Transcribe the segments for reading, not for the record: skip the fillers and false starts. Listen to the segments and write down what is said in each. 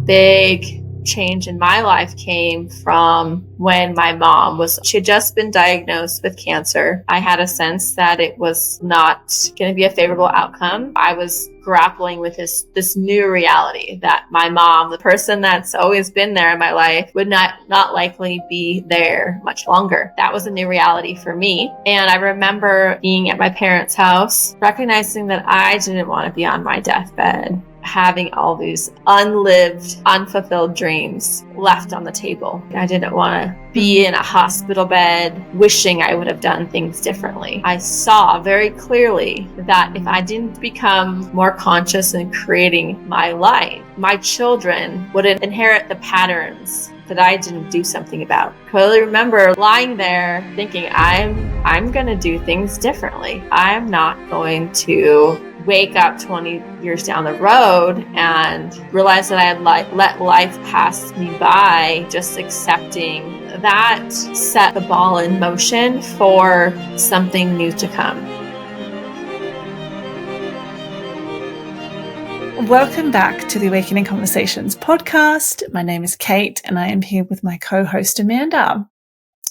big change in my life came from when my mom she had just been diagnosed with cancer. I had a sense that it was not going to be a favorable outcome. I was grappling with this new reality that my mom, the person that's always been there in my life, would not likely be there much longer. That was a new reality for me. And I remember being at my parents' house, recognizing that I didn't want to be on my deathbed, having all these unlived, unfulfilled dreams left on the table. I didn't want to be in a hospital bed wishing I would have done things differently. I saw very clearly that if I didn't become more conscious in creating my life, my children would inherit the patterns that I didn't do something about. I clearly remember lying there thinking, I'm going to do things differently. I'm not going to wake up 20 years down the road and realize that I had let life pass me by, just accepting that set the ball in motion for something new to come. Welcome back to the Awakening Conversations podcast. My name is Kate and I am here with my co-host Amanda.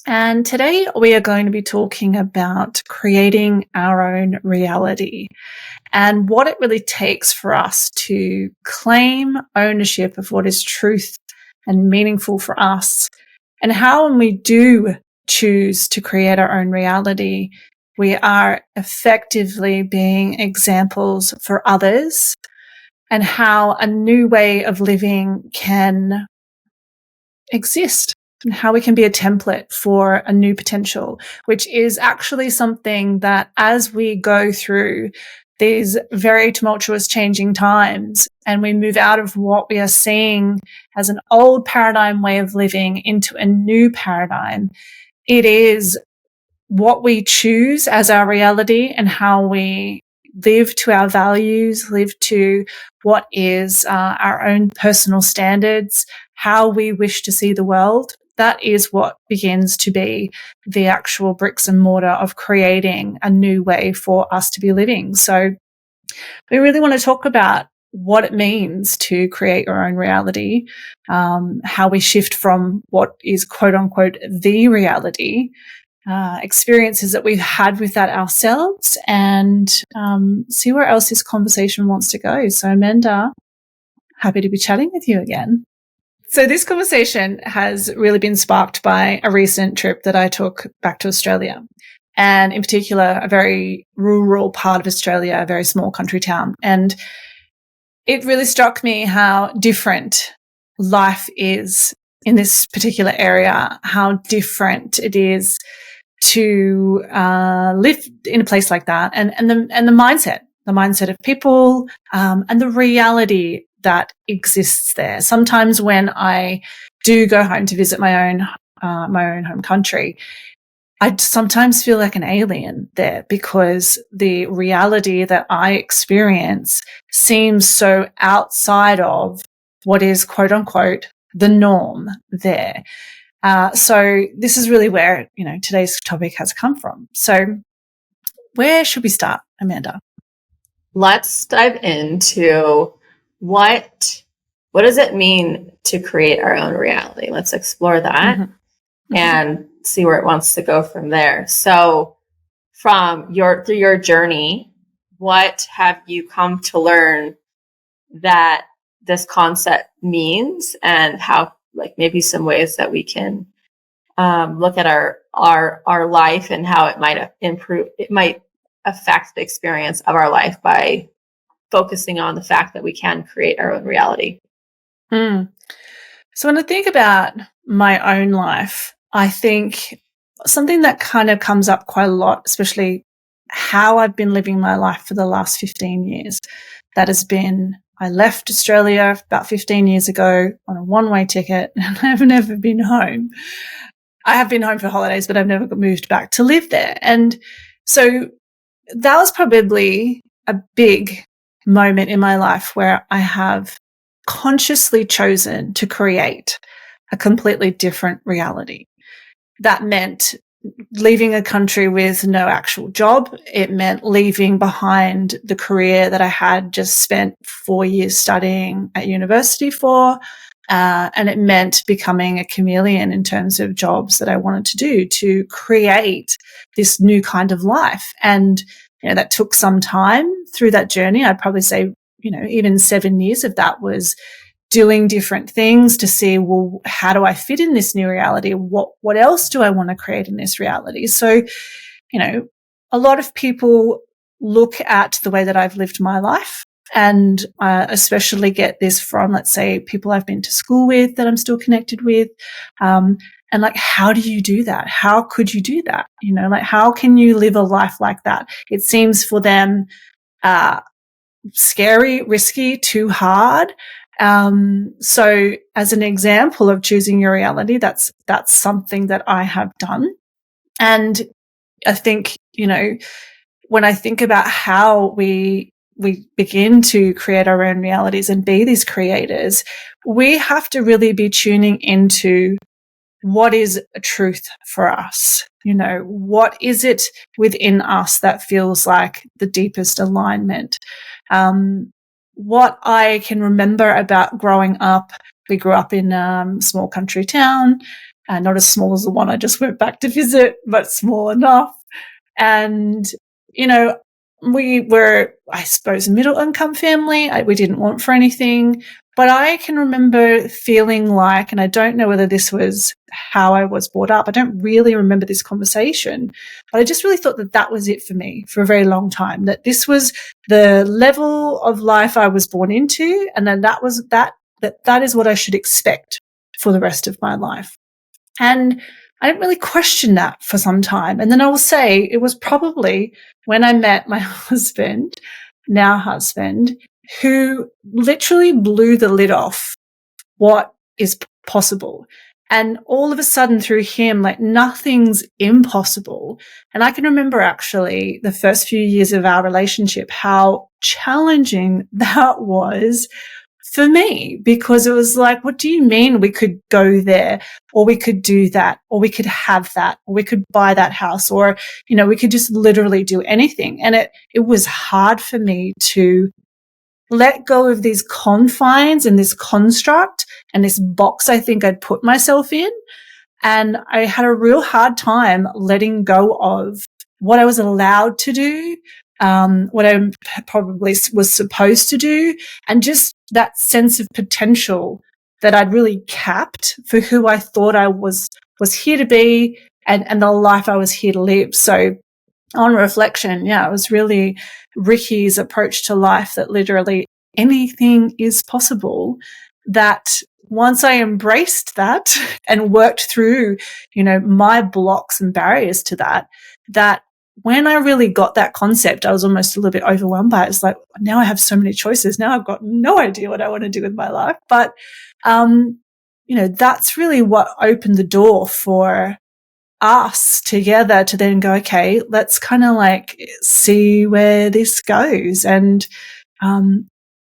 And today we are going to be talking about creating our own reality and what it really takes for us to claim ownership of what is truth and meaningful for us, and how when we do choose to create our own reality, we are effectively being examples for others, and how a new way of living can exist and how we can be a template for a new potential, which is actually something that as we go through these very tumultuous changing times and we move out of what we are seeing as an old paradigm way of living into a new paradigm, it is what we choose as our reality and how we live to our values, live to what is our own personal standards, how we wish to see the world. That is what begins to be the actual bricks and mortar of creating a new way for us to be living. So we really want to talk about what it means to create our own reality, how we shift from what is quote unquote the reality, experiences that we've had with that ourselves, and see where else this conversation wants to go. So Amanda, happy to be chatting with you again. So this conversation has really been sparked by a recent trip that I took back to Australia, and in particular, a very rural part of Australia, a very small country town. And it really struck me how different life is in this particular area, how different it is to live in a place like that, and the mindset of people, and the reality that exists there. Sometimes when I do go home to visit my own home country, I sometimes feel like an alien there because the reality that I experience seems so outside of what is quote unquote the norm there. So this is really where, today's topic has come from. So where should we start, Amanda? Let's dive into what does it mean to create our own reality? Let's explore that and see where it wants to go from there. So through your journey, what have you come to learn that this concept means, and how, maybe some ways that we can look at our life and how it might improve, it might affect the experience of our life by focusing on the fact that we can create our own reality. So when I think about my own life, I think something that kind of comes up quite a lot, especially how I've been living my life for the last 15 years, that has been, I left Australia about 15 years ago on a one-way ticket, and I've never been home. I have been home for holidays, but I've never moved back to live there. And so that was probably a big moment in my life where I have consciously chosen to create a completely different reality. That meant leaving a country with no actual job. It meant leaving behind the career that I had just spent 4 years studying at university for. And it meant becoming a chameleon in terms of jobs that I wanted to do to create this new kind of life. And, that took some time through that journey. I'd probably say, even 7 years of that was doing different things to see, well, how do I fit in this new reality? What else do I want to create in this reality? So, a lot of people look at the way that I've lived my life and especially get this from, let's say, people I've been to school with that I'm still connected with. And like, how do you do that? How could you do that? Like, how can you live a life like that? It seems for them scary, risky, too hard. So as an example of choosing your reality, that's something that I have done. And I think, when I think about how we begin to create our own realities and be these creators, we have to really be tuning into what is a truth for us. What is it within us that feels like the deepest alignment? What I can remember about growing up, we grew up in a small country town, not as small as the one I just went back to visit, but small enough. And, we were, I suppose, a middle income family. We didn't want for anything. But I can remember feeling like, and I don't know whether this was how I was brought up, I don't really remember this conversation, but I just really thought that that was it for me for a very long time, that this was the level of life I was born into, and then that is what I should expect for the rest of my life. And I didn't really question that for some time. And then I will say it was probably when I met my husband, now husband, who literally blew the lid off what is possible. And all of a sudden through him, like, nothing's impossible. And I can remember actually the first few years of our relationship, how challenging that was for me, because it was like, what do you mean we could go there, or we could do that, or we could have that, or we could buy that house, or, we could just literally do anything. And it was hard for me to let go of these confines and this construct and this box I think I'd put myself in. And I had a real hard time letting go of what I was allowed to do, what I probably was supposed to do, and just that sense of potential that I'd really capped for who I thought I was here to be, and the life I was here to live. So on reflection, it was really Ricky's approach to life, that literally anything is possible, that once I embraced that and worked through, my blocks and barriers to that when I really got that concept, I was almost a little bit overwhelmed by it. It's like, now I have so many choices. Now I've got no idea what I want to do with my life. But, that's really what opened the door for us together to then go, okay, let's kind of like see where this goes. And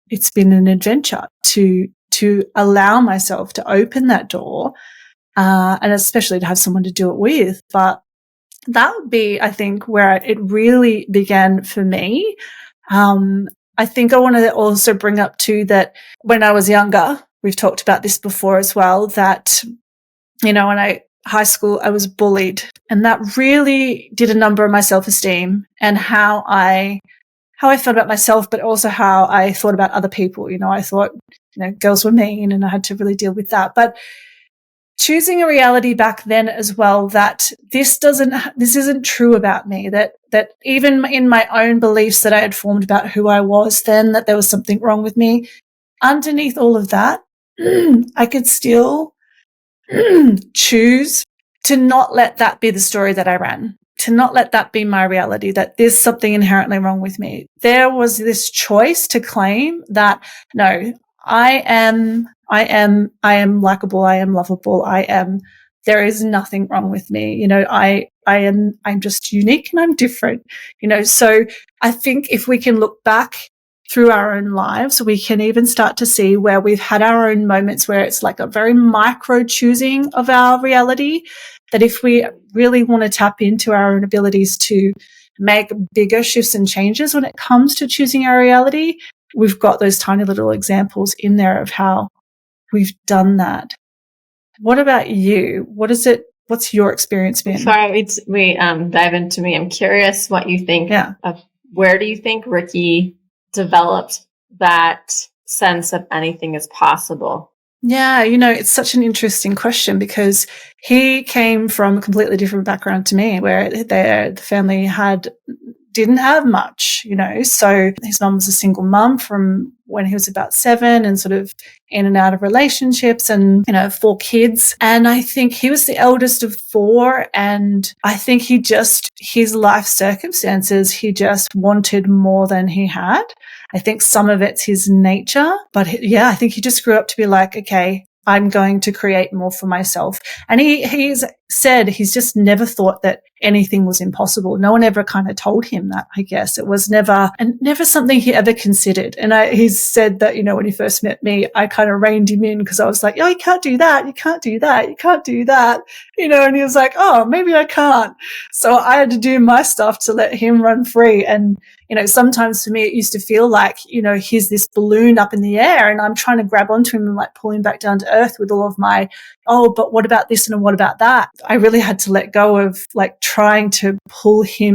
it's been an adventure to allow myself to open that door, and especially to have someone to do it with. But that would be, I think, where it really began for me. I think I want to also bring up too that when I was younger, we've talked about this before as well, that, when high school, I was bullied, and that really did a number on my self-esteem and how I felt about myself, but also how I thought about other people. I thought, girls were mean, and I had to really deal with that. But choosing a reality back then as well, that this isn't true about me, that even in my own beliefs that I had formed about who I was then, that there was something wrong with me. Underneath all of that, I could still choose to not let that be the story that I ran, to not let that be my reality, that there's something inherently wrong with me. There was this choice to claim that, no, I am likable, I am lovable, there is nothing wrong with me. I'm just unique and I'm different, so I think if we can look back through our own lives, we can even start to see where we've had our own moments where it's like a very micro choosing of our reality. that if we really want to tap into our own abilities to make bigger shifts and changes when it comes to choosing our reality, we've got those tiny little examples in there of how we've done that. What about you? What's your experience been? Before we dive into me, I'm curious what you think of where do you think Ricky developed that sense of anything is possible? Yeah, it's such an interesting question because he came from a completely different background to me, where the family didn't have much, so his mum was a single mum from when he was about 7 and sort of in and out of relationships and, 4 kids. And I think he was the eldest of 4. And I think his life circumstances, he just wanted more than he had. I think some of it's his nature, but I think he just grew up to be like, okay, I'm going to create more for myself. And he's said he's just never thought that anything was impossible. No one ever kind of told him that, I guess. It was never something he ever considered. And he's said that, when he first met me, I kind of reined him in because I was like, oh, you can't do that. You can't do that. You can't do that. And he was like, oh, maybe I can't. So I had to do my stuff to let him run free. And, sometimes for me, it used to feel like, he's this balloon up in the air and I'm trying to grab onto him and like pull him back down to earth with all of my, oh, but what about this and what about that? I really had to let go of like trying to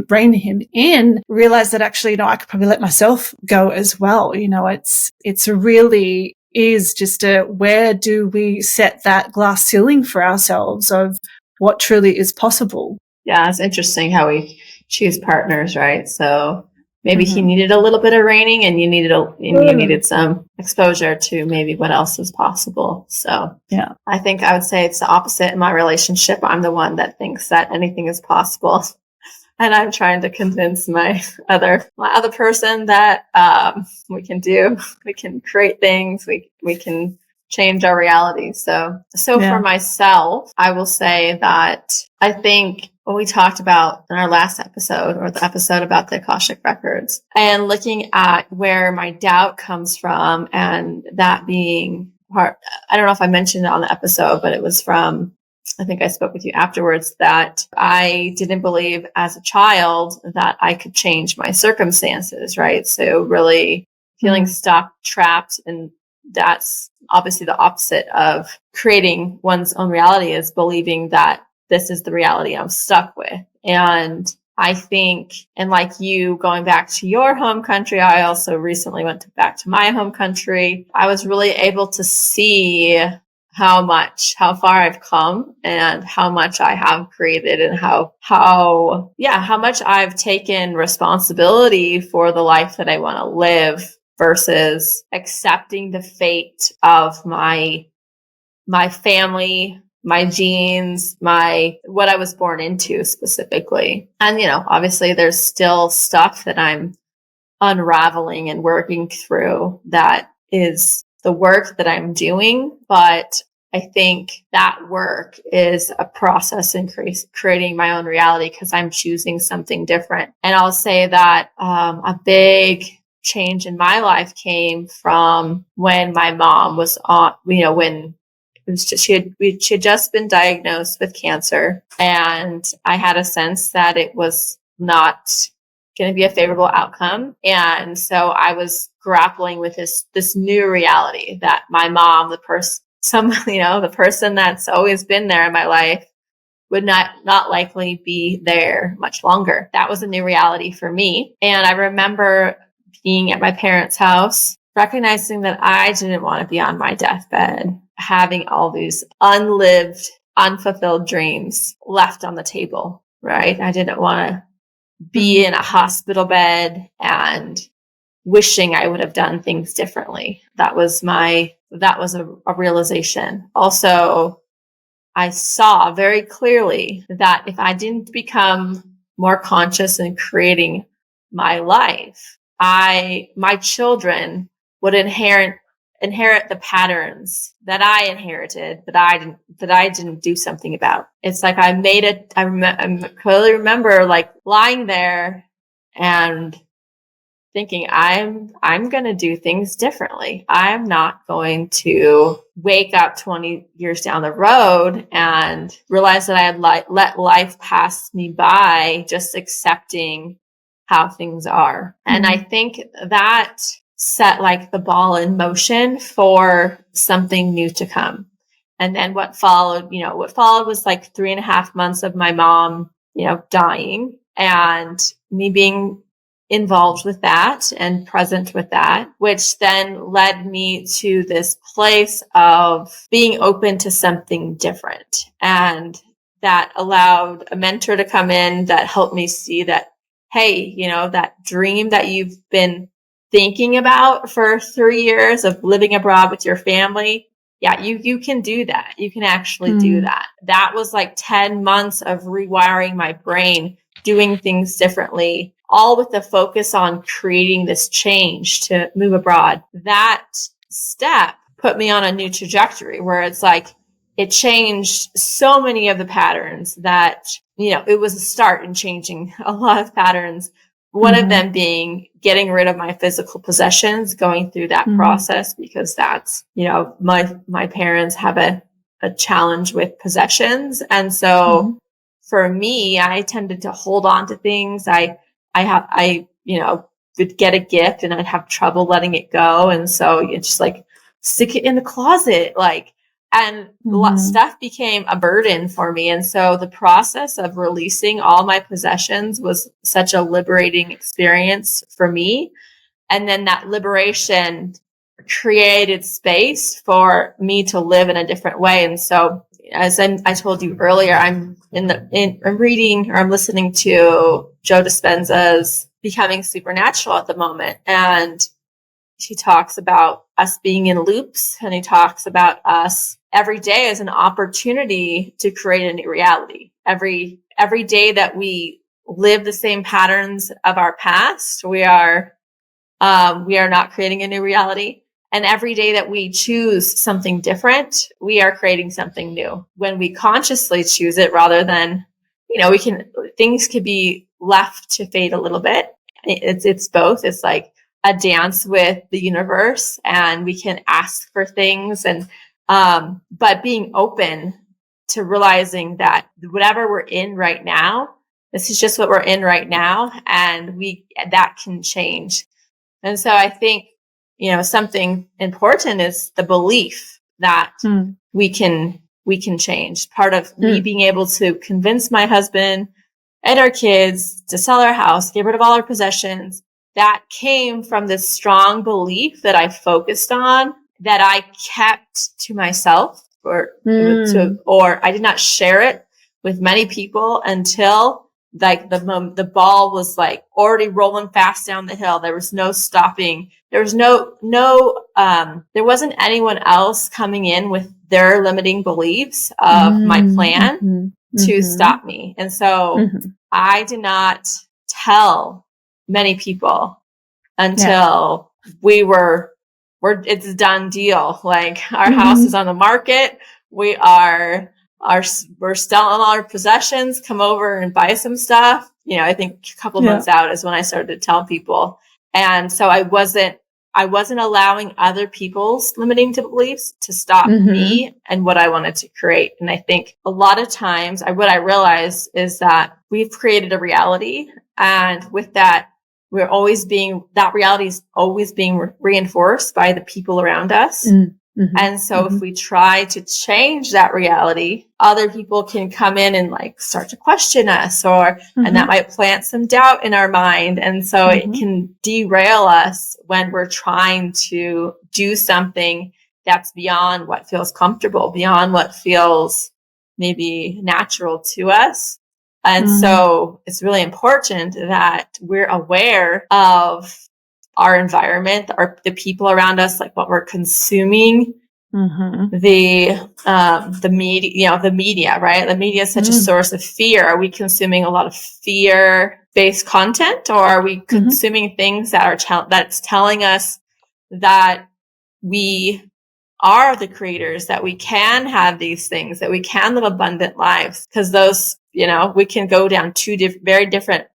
rein him in, realize that actually, I could probably let myself go as well. It's really is just where do we set that glass ceiling for ourselves of what truly is possible? Yeah, it's interesting how we choose partners, right? So maybe he needed a little bit of reining and you needed some exposure to maybe what else is possible. So yeah, I think I would say it's the opposite in my relationship. I'm the one that thinks that anything is possible. And I'm trying to convince my other person that we can create things, we can change our reality. So for myself, I will say that I think what we talked about in our last episode, or the episode about the Akashic records, and looking at where my doubt comes from, and that being part, I don't know if I mentioned it on the episode, but it was from, I think I spoke with you afterwards, that I didn't believe as a child that I could change my circumstances, right? So really feeling stuck, trapped, and that's obviously the opposite of creating one's own reality, is believing that this is the reality I'm stuck with. And I think, and like you going back to your home country, I also recently went back to my home country. I was really able to see how far I've come and how much I have created, and how much I've taken responsibility for the life that I want to live, versus accepting the fate of my family, my genes, what I was born into specifically. And, obviously there's still stuff that I'm unraveling and working through that is the work that I'm doing. But I think that work is a process in creating my own reality, because I'm choosing something different. And I'll say that a big change in my life came from when my mom was on, when it was just, she had just been diagnosed with cancer, and I had a sense that it was not going to be a favorable outcome. And so I was grappling with this new reality that my mom, the person that's always been there in my life, would not likely be there much longer. That was a new reality for me. And I remember being at my parents' house, recognizing that I didn't want to be on my deathbed, having all these unlived, unfulfilled dreams left on the table, right? I didn't want to be in a hospital bed and wishing I would have done things differently. That was a realization. Also, I saw very clearly that if I didn't become more conscious in creating my life, my children would inherit the patterns that I inherited, that I didn't do something about. It's like I clearly remember like lying there and thinking I'm going to do things differently. I'm not going to wake up 20 years down the road and realize that I had let life pass me by, just accepting how things are. And I think that set like the ball in motion for something new to come. And then what followed was like 3.5 months of my mom, dying, and me being involved with that and present with that, which then led me to this place of being open to something different. And that allowed a mentor to come in that helped me see that, hey, that dream that you've been thinking about for 3 years of living abroad with your family, yeah, you can do that. You can actually do that. That was like 10 months of rewiring my brain, doing things differently, all with the focus on creating this change to move abroad. That step put me on a new trajectory where it's like, it changed so many of the patterns that, it was a start in changing a lot of patterns. One of them being getting rid of my physical possessions, going through that process, because that's, my parents have a challenge with possessions. And so for me, I tended to hold on to things. I would get a gift and I'd have trouble letting it go. And so you just like stick it in the closet, and stuff became a burden for me. And so the process of releasing all my possessions was such a liberating experience for me. And then that liberation created space for me to live in a different way. And so, as I told you earlier, I'm reading, or I'm listening to Joe Dispenza's Becoming Supernatural at the moment. And he talks about us being in loops, and he talks about us every day as an opportunity to create a new reality. Every day that we live the same patterns of our past, we are not creating a new reality. And every day that we choose something different, we are creating something new. When we consciously choose it, rather than, things could be left to fade a little bit. It's both. It's like a dance with the universe, and we can ask for things, and but being open to realizing that whatever we're in right now, this is just what we're in right now, and that can change. And so I think, something important is the belief that we can change. Part of me being able to convince my husband and our kids to sell our house, get rid of all our possessions, that came from this strong belief that I focused on, that I kept to myself, or I did not share it with many people until like the ball was like already rolling fast down the hill. There was no stopping. There was there wasn't anyone else coming in with their limiting beliefs of my plan to stop me. And so I did not tell many people until it's a done deal. Like, our house is on the market. We're selling all our possessions. Come over and buy some stuff. I think a couple of months out is when I started to tell people. And so I wasn't allowing other people's limiting beliefs to stop me and what I wanted to create. And I think a lot of times what I realized is that we've created a reality, and with that, that reality is always being reinforced by the people around us. And so if we try to change that reality, other people can come in and like start to question us, and that might plant some doubt in our mind. And so it can derail us when we're trying to do something that's beyond what feels comfortable, beyond what feels maybe natural to us. And so it's really important that we're aware of our environment, the people around us, like what we're consuming, the media, right? The media is such a source of fear. Are we consuming a lot of fear-based content, or are we consuming things that that's telling us that we are the creators, that we can have these things, that we can live abundant lives? Because those, we can go down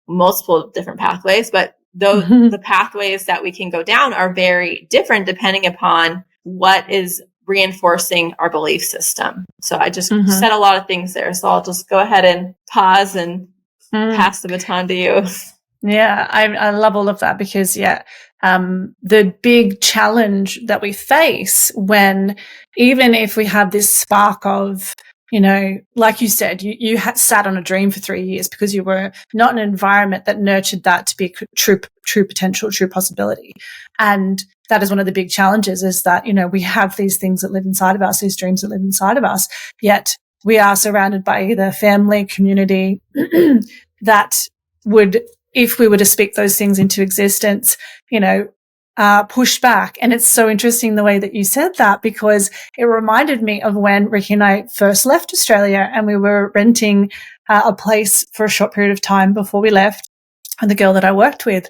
multiple different pathways, but though the pathways that we can go down are very different depending upon what is reinforcing our belief system. So I just said a lot of things there. So I'll just go ahead and pause and pass the baton to you. Yeah, I love all of that because, the big challenge that we face when, even if we have this spark of, like you said, you had sat on a dream for 3 years because you were not in an environment that nurtured that to be true potential, true possibility. And that is one of the big challenges, is that, we have these things that live inside of us, these dreams that live inside of us, yet we are surrounded by either family, community that would, if we were to speak those things into existence, push back. And it's so interesting the way that you said that, because it reminded me of when Ricky and I first left Australia, and we were renting a place for a short period of time before we left, and the girl that I worked with.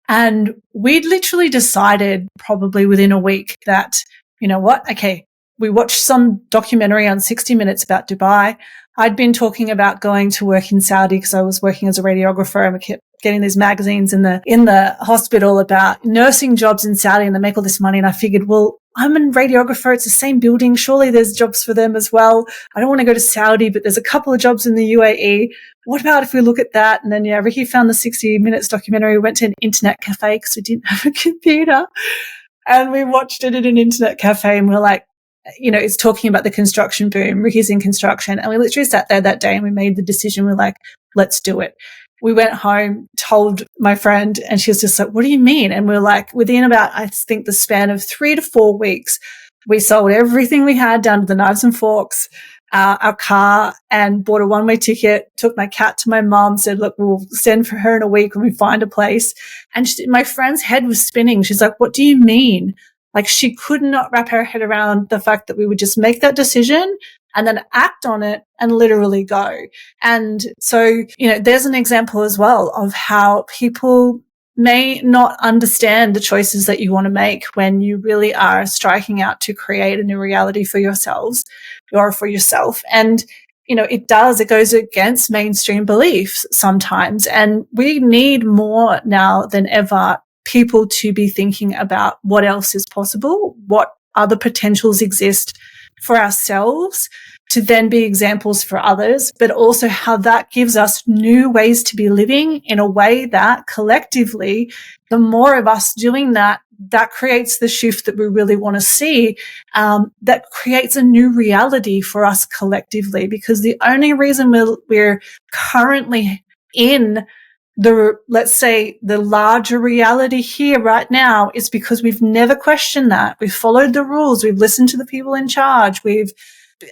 And we'd literally decided probably within a week that, you know what, okay, we watched some documentary on 60 Minutes about Dubai. I'd been talking about going to work in Saudi because I was working as a radiographer, and we kept getting these magazines in the hospital about nursing jobs in Saudi, and they make all this money. And I figured, well, I'm a radiographer. It's the same building. Surely there's jobs for them as well. I don't want to go to Saudi, but there's a couple of jobs in the UAE. What about if we look at that? And then, Ricky found the 60 Minutes documentary. We went to an internet cafe because we didn't have a computer, and we watched it at an internet cafe, and we're like, it's talking about the construction boom. Ricky's in construction. And we literally sat there that day and we made the decision. We're like, let's do it. We went home, told my friend, and she was just like, what do you mean? And we're like, within about, I think, the span of 3 to 4 weeks, we sold everything we had down to the knives and forks, our car, and bought a one-way ticket, took my cat to my mom, said, look, we'll send for her in a week when we find a place. And my friend's head was spinning. She's like, what do you mean? Like, she could not wrap her head around the fact that we would just make that decision and then act on it and literally go. And so, there's an example as well of how people may not understand the choices that you want to make when you really are striking out to create a new reality for yourselves or for yourself. And, it goes against mainstream beliefs sometimes. And we need more now than ever people to be thinking about what else is possible, what other potentials exist for ourselves, to then be examples for others, but also how that gives us new ways to be living in a way that collectively, the more of us doing that, that creates the shift that we really want to see, that creates a new reality for us collectively. Because the only reason we're currently in let's say the larger reality here right now is because we've never questioned that. We've followed the rules. We've listened to the people in charge. We've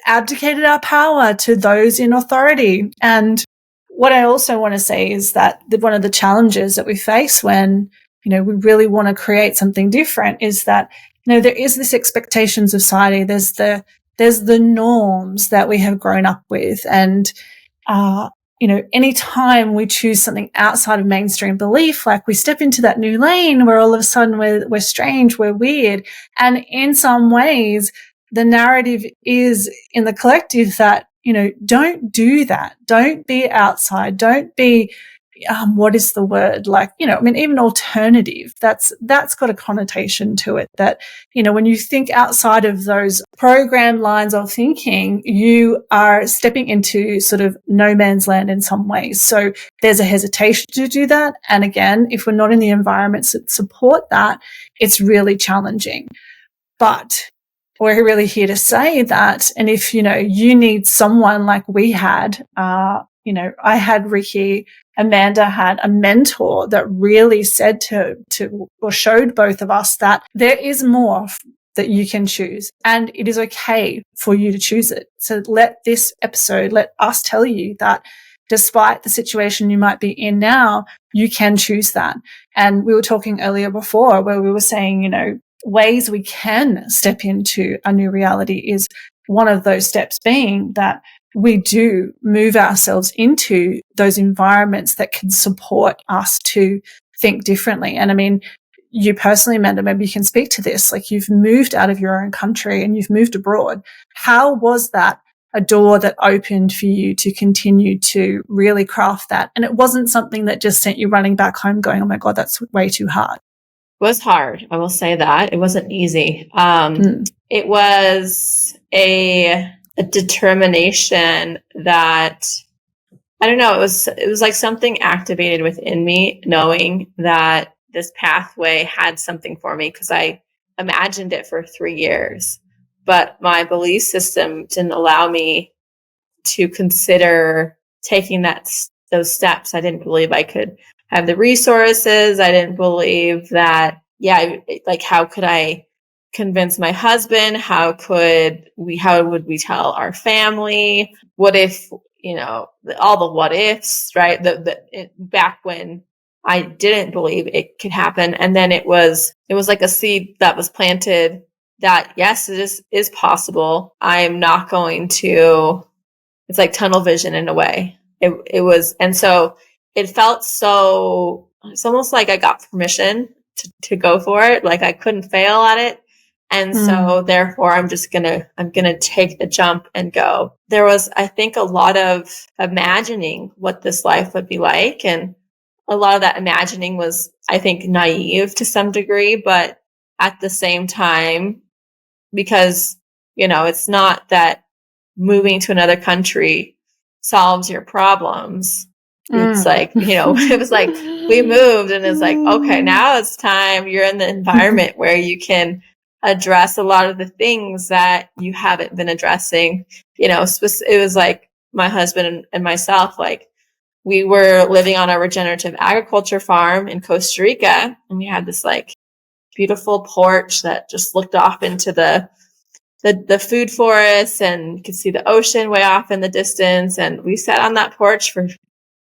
abdicated our power to those in authority. And what I also want to say is that one of the challenges that we face when, we really want to create something different is that, there is this expectations of society. There's the norms that we have grown up with. And, anytime we choose something outside of mainstream belief, like we step into that new lane where all of a sudden we're strange, we're weird. And in some ways, the narrative is in the collective that, don't do that. Don't be outside. Don't be, what is the word? Like, even alternative, that's got a connotation to it that, when you think outside of those programmed lines of thinking, you are stepping into sort of no man's land in some ways. So there's a hesitation to do that. And again, if we're not in the environments that support that, it's really challenging. But we're really here to say that. And if, you need someone like we had, I had Ricky, Amanda had a mentor that really said or showed both of us that there is more that you can choose, and it is okay for you to choose it. So let us tell you that despite the situation you might be in now, you can choose that. And we were talking earlier before where we were saying, ways we can step into a new reality is one of those steps being that we do move ourselves into those environments that can support us to think differently. And I mean, you personally, Amanda, maybe you can speak to this, like you've moved out of your own country and you've moved abroad. How was that a door that opened for you to continue to really craft that. And it wasn't something that just sent you running back home going, oh my God, that's way too hard. It was hard. I will say that. It wasn't easy. It was a determination that, I don't know, it was like something activated within me, knowing that this pathway had something for me, because I imagined it for 3 years. But my belief system didn't allow me to consider taking those steps. I didn't believe I could have the resources. I didn't believe that, like, how could I convince my husband? How would we tell our family? What if, all the what ifs, right? Back when I didn't believe it could happen. And then it was like a seed that was planted that, yes, it is possible. I am not going to, it's like tunnel vision in a way. It was, and so it felt so, it's almost like I got permission to go for it. Like I couldn't fail at it. And so therefore I'm going to take the jump and go. There was, I think, a lot of imagining what this life would be like. And a lot of that imagining was, I think, naive to some degree, but at the same time, because, it's not that moving to another country solves your problems. It's like, it was like we moved and it's like, okay, now it's time. You're in the environment where you can address a lot of the things that you haven't been addressing. It was like my husband and myself, like we were living on a regenerative agriculture farm in Costa Rica, and we had this like beautiful porch that just looked off into the food forest, and you could see the ocean way off in the distance. And we sat on that porch for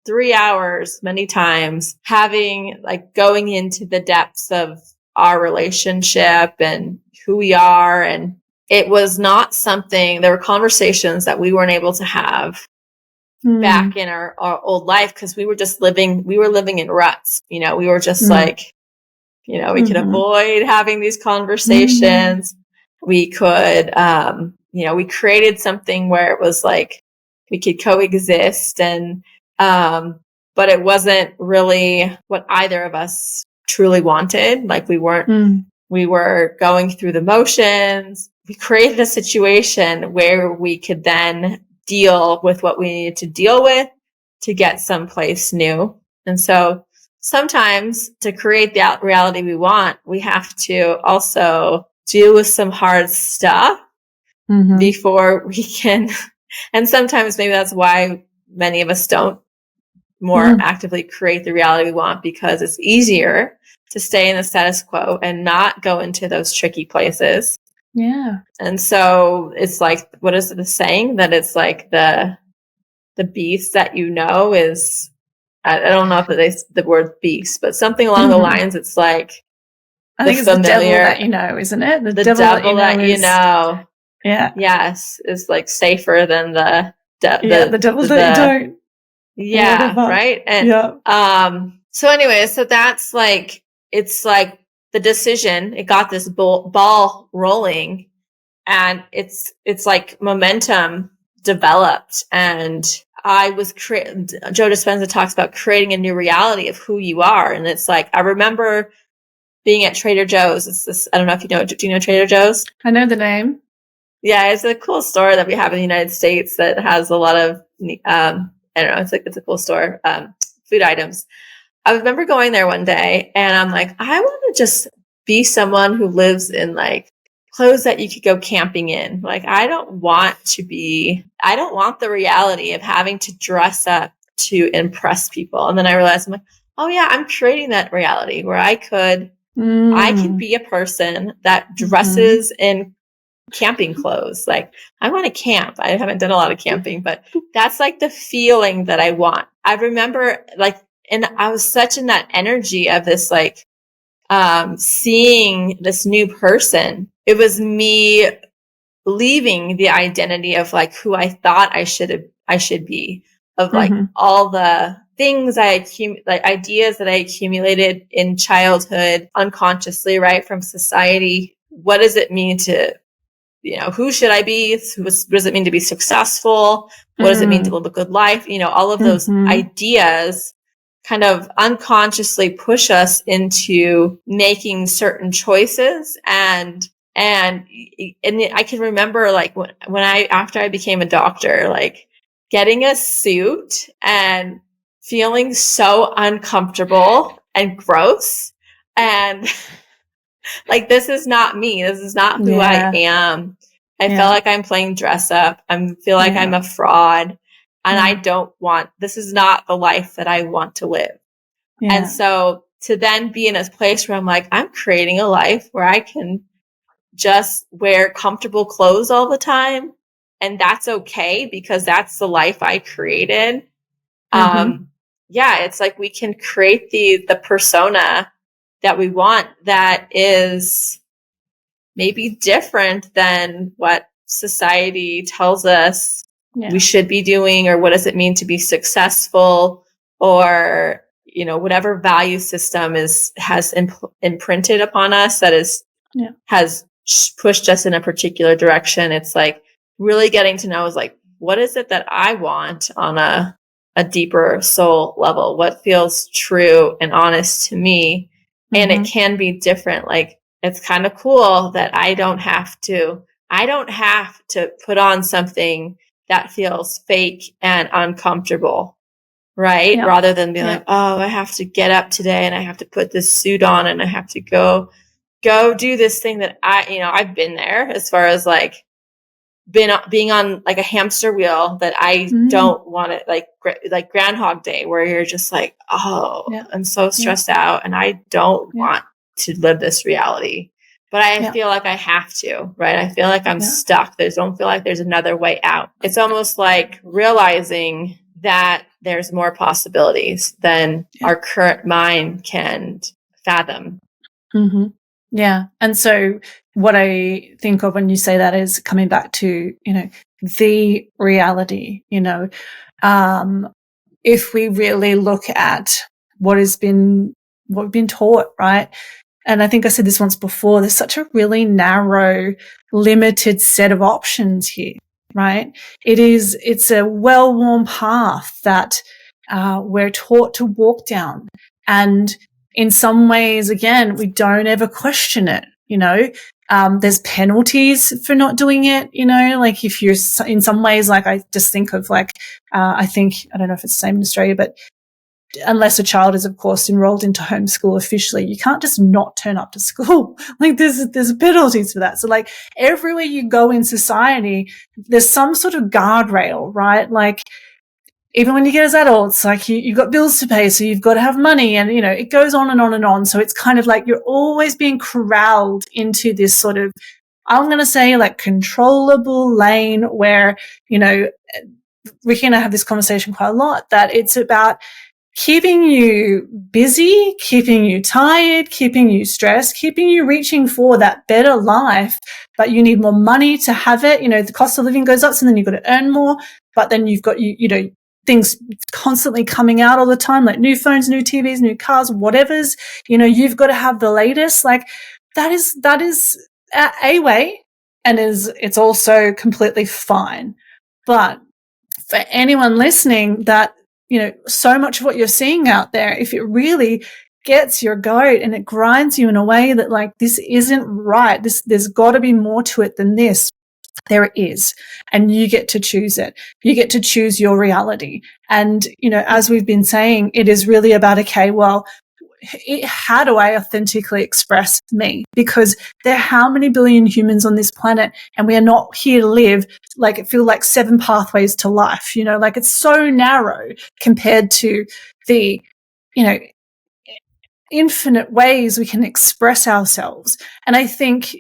3 hours, many times, going into the depths of our relationship and who we are. And it was not something, there were conversations that we weren't able to have back in our old life, because we were living in ruts. We were just like, we could avoid having these conversations. We could, we created something where it was like we could coexist, and, but it wasn't really what either of us truly wanted. Like we were going through the motions. We created a situation where we could then deal with what we needed to deal with to get someplace new. And so sometimes to create the reality we want, we have to also deal with some hard stuff before we can. And sometimes maybe that's why many of us don't more actively create the reality we want, because it's easier to stay in the status quo and not go into those tricky places. Yeah. And so it's like, what is the saying? That it's like the beast that is, I don't know if it's the word beast, but something along the lines. It's like, I think it's familiar, the devil that you know, isn't it? The devil that you know. Yeah. Yes, is like safer than the devil that you don't. Yeah. Right. And so anyway, so that's like, it's like the decision. It got this ball rolling, and it's like momentum developed. And I was Joe Dispenza talks about creating a new reality of who you are. And it's like, I remember being at Trader Joe's. It's this, I don't know if you know, do you know Trader Joe's? I know the name. Yeah, it's a cool store that we have in the United States that has a lot of, I don't know, it's a cool store, food items. I remember going there one day and I'm like, I want to just be someone who lives in like clothes that you could go camping in. Like, I don't want the reality of having to dress up to impress people. And then I realized, I'm like, oh yeah, I'm creating that reality where I could be a person that dresses in camping clothes. Like, I want to camp. I haven't done a lot of camping, but that's like the feeling that I want. I remember and I was such in that energy of this, like, seeing this new person. It was me leaving the identity of like who I thought I should be, of like all the things ideas that I accumulated in childhood unconsciously, right, from society. What does it mean to who should I be? What does it mean to be successful? What does it mean to live a good life? All of those ideas kind of unconsciously push us into making certain choices. And I can remember like after I became a doctor, like getting a suit and feeling so uncomfortable and gross. And like, this is not me. This is not who I am. I feel like I'm playing dress up. I feel like I'm a fraud. And this is not the life that I want to live. Yeah. And so to then be in a place where I'm like, I'm creating a life where I can just wear comfortable clothes all the time. And that's okay because that's the life I created. It's like we can create the persona that we want that is maybe different than what society tells us we should be doing, or what does it mean to be successful, or whatever value system has imprinted upon us that has pushed us in a particular direction. It's like really getting to know is like, what is it that I want on a deeper soul level? What feels true and honest to me? And it can be different. Like, it's kind of cool that I don't have to put on something that feels fake and uncomfortable, right? Yep. Rather than be like, oh, I have to get up today and I have to put this suit on and I have to go do this thing that I've been there, as far as like being on like a hamster wheel that I don't want it, like Groundhog Day, where you're just like, oh, I'm so stressed out and I don't want to live this reality. But I feel like I have to, right? I feel like I'm stuck. Don't feel like there's another way out. It's almost like realizing that there's more possibilities than our current mind can fathom. Yeah. And so what I think of when you say that is coming back to, the reality, if we really look at what we've been taught, right? And I think I said this once before, there's such a really narrow, limited set of options here, right? It's a well-worn path that we're taught to walk down. And in some ways, again, we don't ever question it, there's penalties for not doing it, like if you're in some ways, like I just think of like, I don't know if it's the same in Australia, but unless a child is, of course, enrolled into homeschool officially, you can't just not turn up to school. Like there's penalties for that. So like everywhere you go in society, there's some sort of guardrail, right? Like even when you get as adults, like you've got bills to pay, so you've got to have money, and it goes on and on and on. So it's kind of like you're always being corralled into this sort of, I'm going to say, like controllable lane where, we can have this conversation quite a lot, that it's about keeping you busy, keeping you tired, keeping you stressed, keeping you reaching for that better life, but you need more money to have it. The cost of living goes up, so then you've got to earn more, but then you've got, things constantly coming out all the time, like new phones, new TVs, new cars, whatever's, you've got to have the latest. Like that is a way, and it's also completely fine. But for anyone listening, that, so much of what you're seeing out there, if it really gets your goat and it grinds you in a way that like, this isn't right, there's got to be more to it than this. There is, and you get to choose it. You get to choose your reality. And, as we've been saying, it is really about, okay, well, how do I authentically express me? Because there are how many billion humans on this planet, and we are not here to live like it feels like 7 pathways to life, like it's so narrow compared to the, infinite ways we can express ourselves. And I think,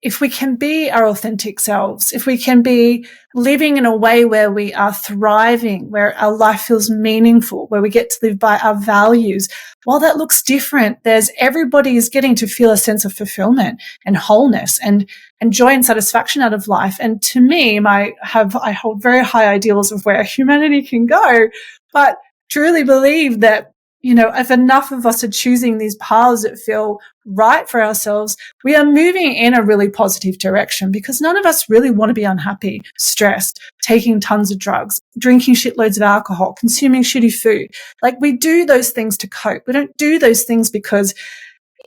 if we can be our authentic selves, if we can be living in a way where we are thriving, where our life feels meaningful, where we get to live by our values, while that looks different, everybody is getting to feel a sense of fulfillment and wholeness and joy and satisfaction out of life. And to me, I hold very high ideals of where humanity can go, but truly believe that if enough of us are choosing these paths that feel right for ourselves, we are moving in a really positive direction, because none of us really want to be unhappy, stressed, taking tons of drugs, drinking shitloads of alcohol, consuming shitty food. Like, we do those things to cope. We don't do those things because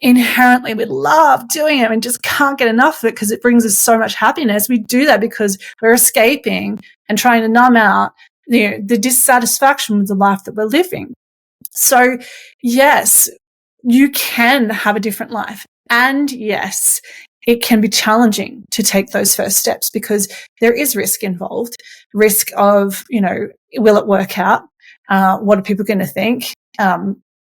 inherently we love doing it and just can't get enough of it because it brings us so much happiness. We do that because we're escaping and trying to numb out the dissatisfaction with the life that we're living. So yes, you can have a different life. And yes, it can be challenging to take those first steps because there is risk involved. Risk of, will it work out? What are people going to think?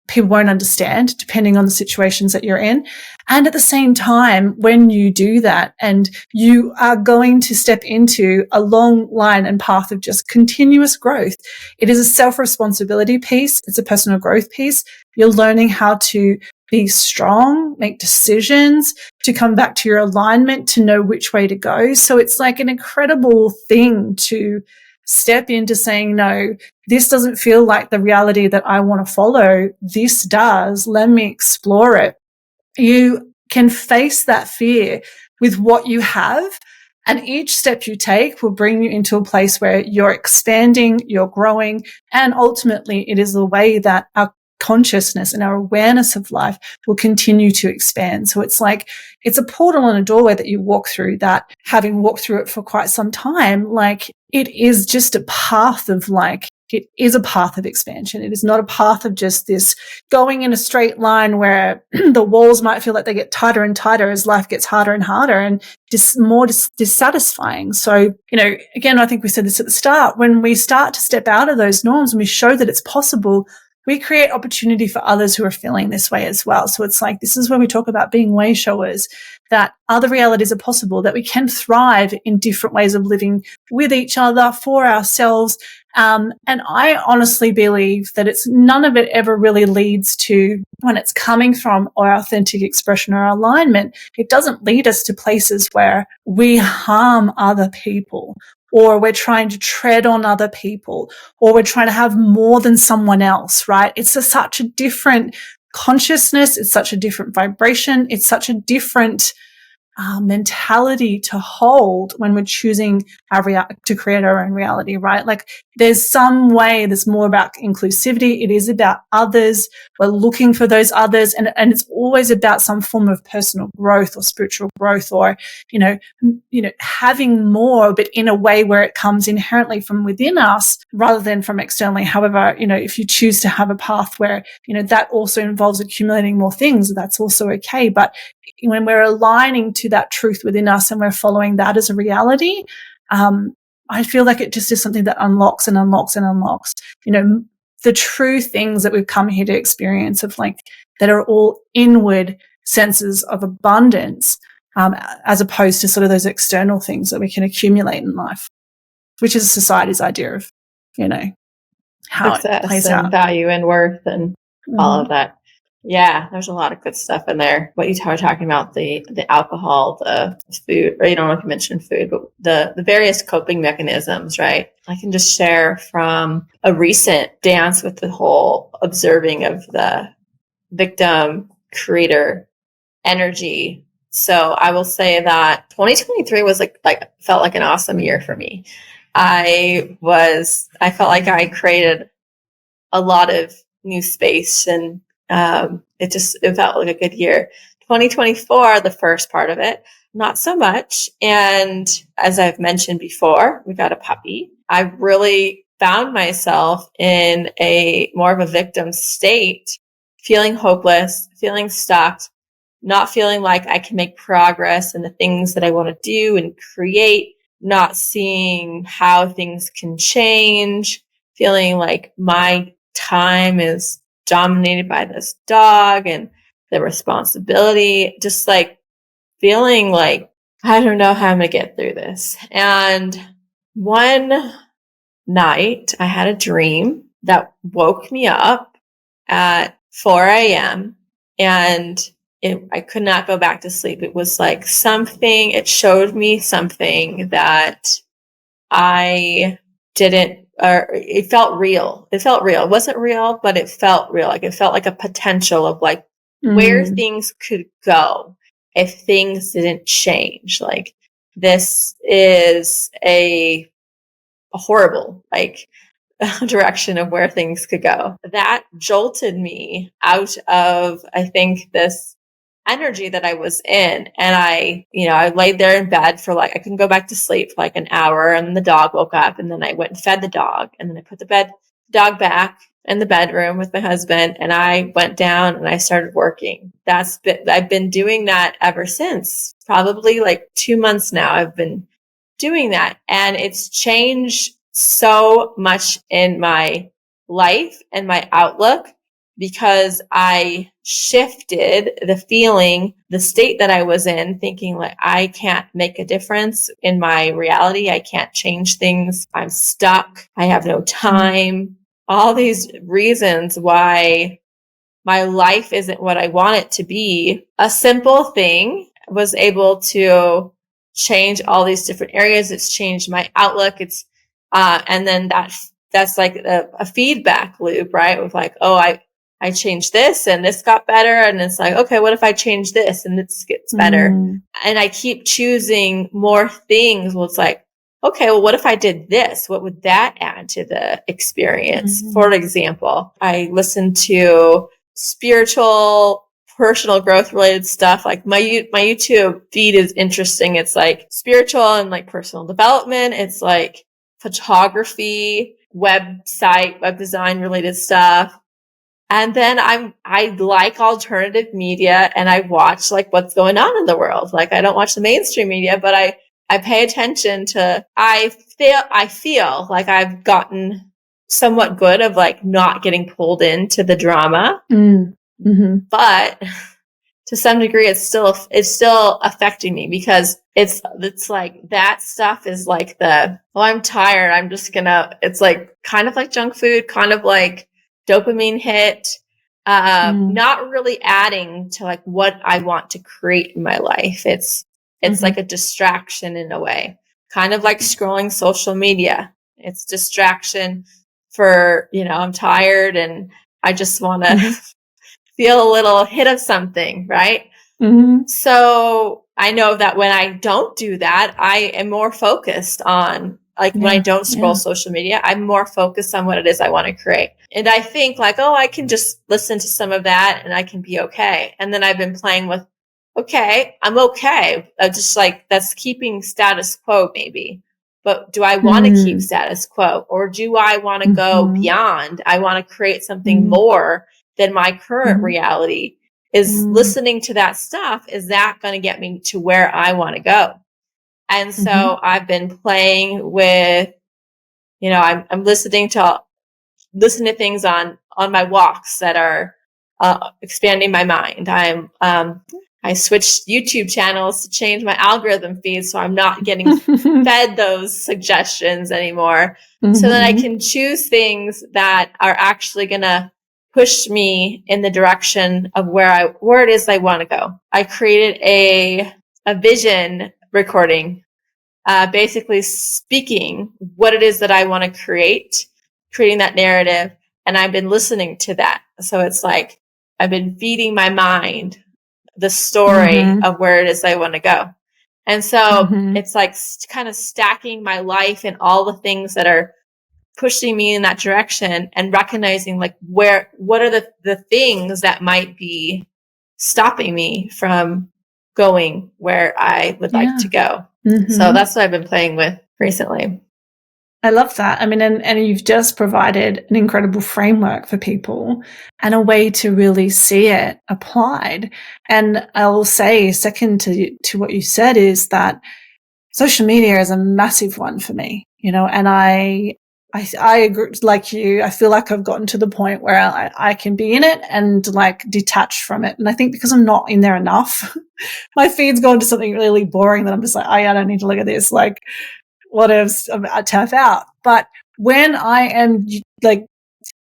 People won't understand depending on the situations that you're in. And at the same time, when you do that and you are going to step into a long line and path of just continuous growth, it is a self-responsibility piece. It's a personal growth piece. You're learning how to be strong, make decisions, to come back to your alignment, to know which way to go. So it's like an incredible thing to step into saying, no, this doesn't feel like the reality that I want to follow. This does. Let me explore it. You can face that fear with what you have, and each step you take will bring you into a place where you're expanding, you're growing, and ultimately it is the way that our consciousness and our awareness of life will continue to expand. So it's like, it's a portal and a doorway that you walk through that, having walked through it for quite some time, like, it is just a path of it is a path of expansion. It is not a path of just this going in a straight line where the walls might feel like they get tighter and tighter as life gets harder and harder and just more dissatisfying. So, again, I think we said this at the start, when we start to step out of those norms and we show that it's possible, we create opportunity for others who are feeling this way as well. So it's like, this is where we talk about being way showers, that other realities are possible, that we can thrive in different ways of living with each other, for ourselves. And I honestly believe that none of it ever really leads to, when it's coming from our authentic expression or alignment, it doesn't lead us to places where we harm other people, or we're trying to tread on other people, or we're trying to have more than someone else, right? It's such a different consciousness. It's such a different vibration. It's such a different mentality to hold when we're choosing to create our own reality, right? Like, there's more about inclusivity. It is about others. We're looking for those others, and it's always about some form of personal growth or spiritual growth, or having more, but in a way where it comes inherently from within us rather than from externally. However, if you choose to have a path where that also involves accumulating more things, that's also okay. But when we're aligning to that truth within us and we're following that as a reality, I feel like it just is something that unlocks and unlocks and unlocks, the true things that we've come here to experience, of that are all inward senses of abundance, as opposed to sort of those external things that we can accumulate in life, which is society's idea of, how success it plays and out. value and worth and all of that. Yeah, there's a lot of good stuff in there. What you were talking about, the alcohol, the food, or you don't know if you mentioned food, but the various coping mechanisms, right? I can just share from a recent dance with the whole observing of the victim creator energy. So I will say that 2023 was felt like an awesome year for me. I felt like I created a lot of new space, and it felt like a good year. 2024, the first part of it, not so much. And as I've mentioned before, we got a puppy. I really found myself in a more of a victim state, feeling hopeless, feeling stuck, not feeling like I can make progress in the things that I want to do and create, not seeing how things can change, feeling like my time is dominated by this dog and the responsibility, just feeling like I don't know how I'm going to get through this. And one night I had a dream that woke me up at 4 a.m. and I could not go back to sleep. It was it showed me something that I didn't, or it felt real. It felt real. It wasn't real, but it felt real. Like it felt like a potential of like where things could go if things didn't change. Like this is a horrible, like direction of where things could go. That jolted me out of, I think, this energy that I was in. And I laid there in bed for like, I couldn't go back to sleep for like an hour, and the dog woke up, and then I went and fed the dog, and then I put the dog back in the bedroom with my husband, and I went down and I started working. I've been doing that ever since, probably like 2 months now. I've been doing that, and it's changed so much in my life and my outlook, because I shifted the feeling, the state that I was in, thinking like, I can't make a difference in my reality. I can't change things. I'm stuck. I have no time. All these reasons why my life isn't what I want it to be. A simple thing was able to change all these different areas. It's changed my outlook. And then that's like a feedback loop, right? With like, oh, I changed this and this got better. And it's like, okay, what if I change this and this gets better? And I keep choosing more things. Well, it's like, okay, well, what if I did this? What would that add to the experience? For example, I listen to spiritual, personal growth related stuff. Like my YouTube feed is interesting. It's like spiritual and like personal development. It's like photography, web design related stuff. And then I like alternative media, and I watch like what's going on in the world. Like I don't watch the mainstream media, but I pay attention to, I feel like I've gotten somewhat good of like not getting pulled into the drama. But to some degree, it's still affecting me, because it's like that stuff is like I'm tired. It's like kind of like junk food, kind of like dopamine hit, not really adding to like what I want to create in my life. It's like a distraction in a way, kind of like scrolling social media. It's distraction for, I'm tired and I just want to feel a little hit of something, right? So I know that when I don't do that, I am more focused on, like when I don't scroll social media, I'm more focused on what it is I want to create. And I think like, oh, I can just listen to some of that and I can be okay. And then I've been playing with, okay, I'm okay. Just like, that's keeping status quo maybe. But do I want to keep status quo, or do I want to go beyond? I want to create something more than my current reality. Is listening to that stuff, is that going to get me to where I want to go? And so I've been playing with, I'm listening to things on my walks that are expanding my mind. I switched YouTube channels to change my algorithm feed, so I'm not getting fed those suggestions anymore. So that I can choose things that are actually going to push me in the direction of where it is I want to go. I created a vision recording, basically speaking what it is that I want to creating that narrative. And I've been listening to that. So it's like, I've been feeding my mind the story of where it is I want to go. And so it's like kind of stacking my life and all the things that are pushing me in that direction, and recognizing like what are the things that might be stopping me from going where I would like to go. So that's what I've been playing with recently. I love that. I mean, and you've just provided an incredible framework for people and a way to really see it applied. And I'll say, second to what you said, is that social media is a massive one for me, and I agree, like you, I feel like I've gotten to the point where I can be in it and like detach from it. And I think because I'm not in there enough, my feed's gone to something really boring that I'm just like, oh, yeah, I don't need to look at this. Like, what else? I tap out. But when I am like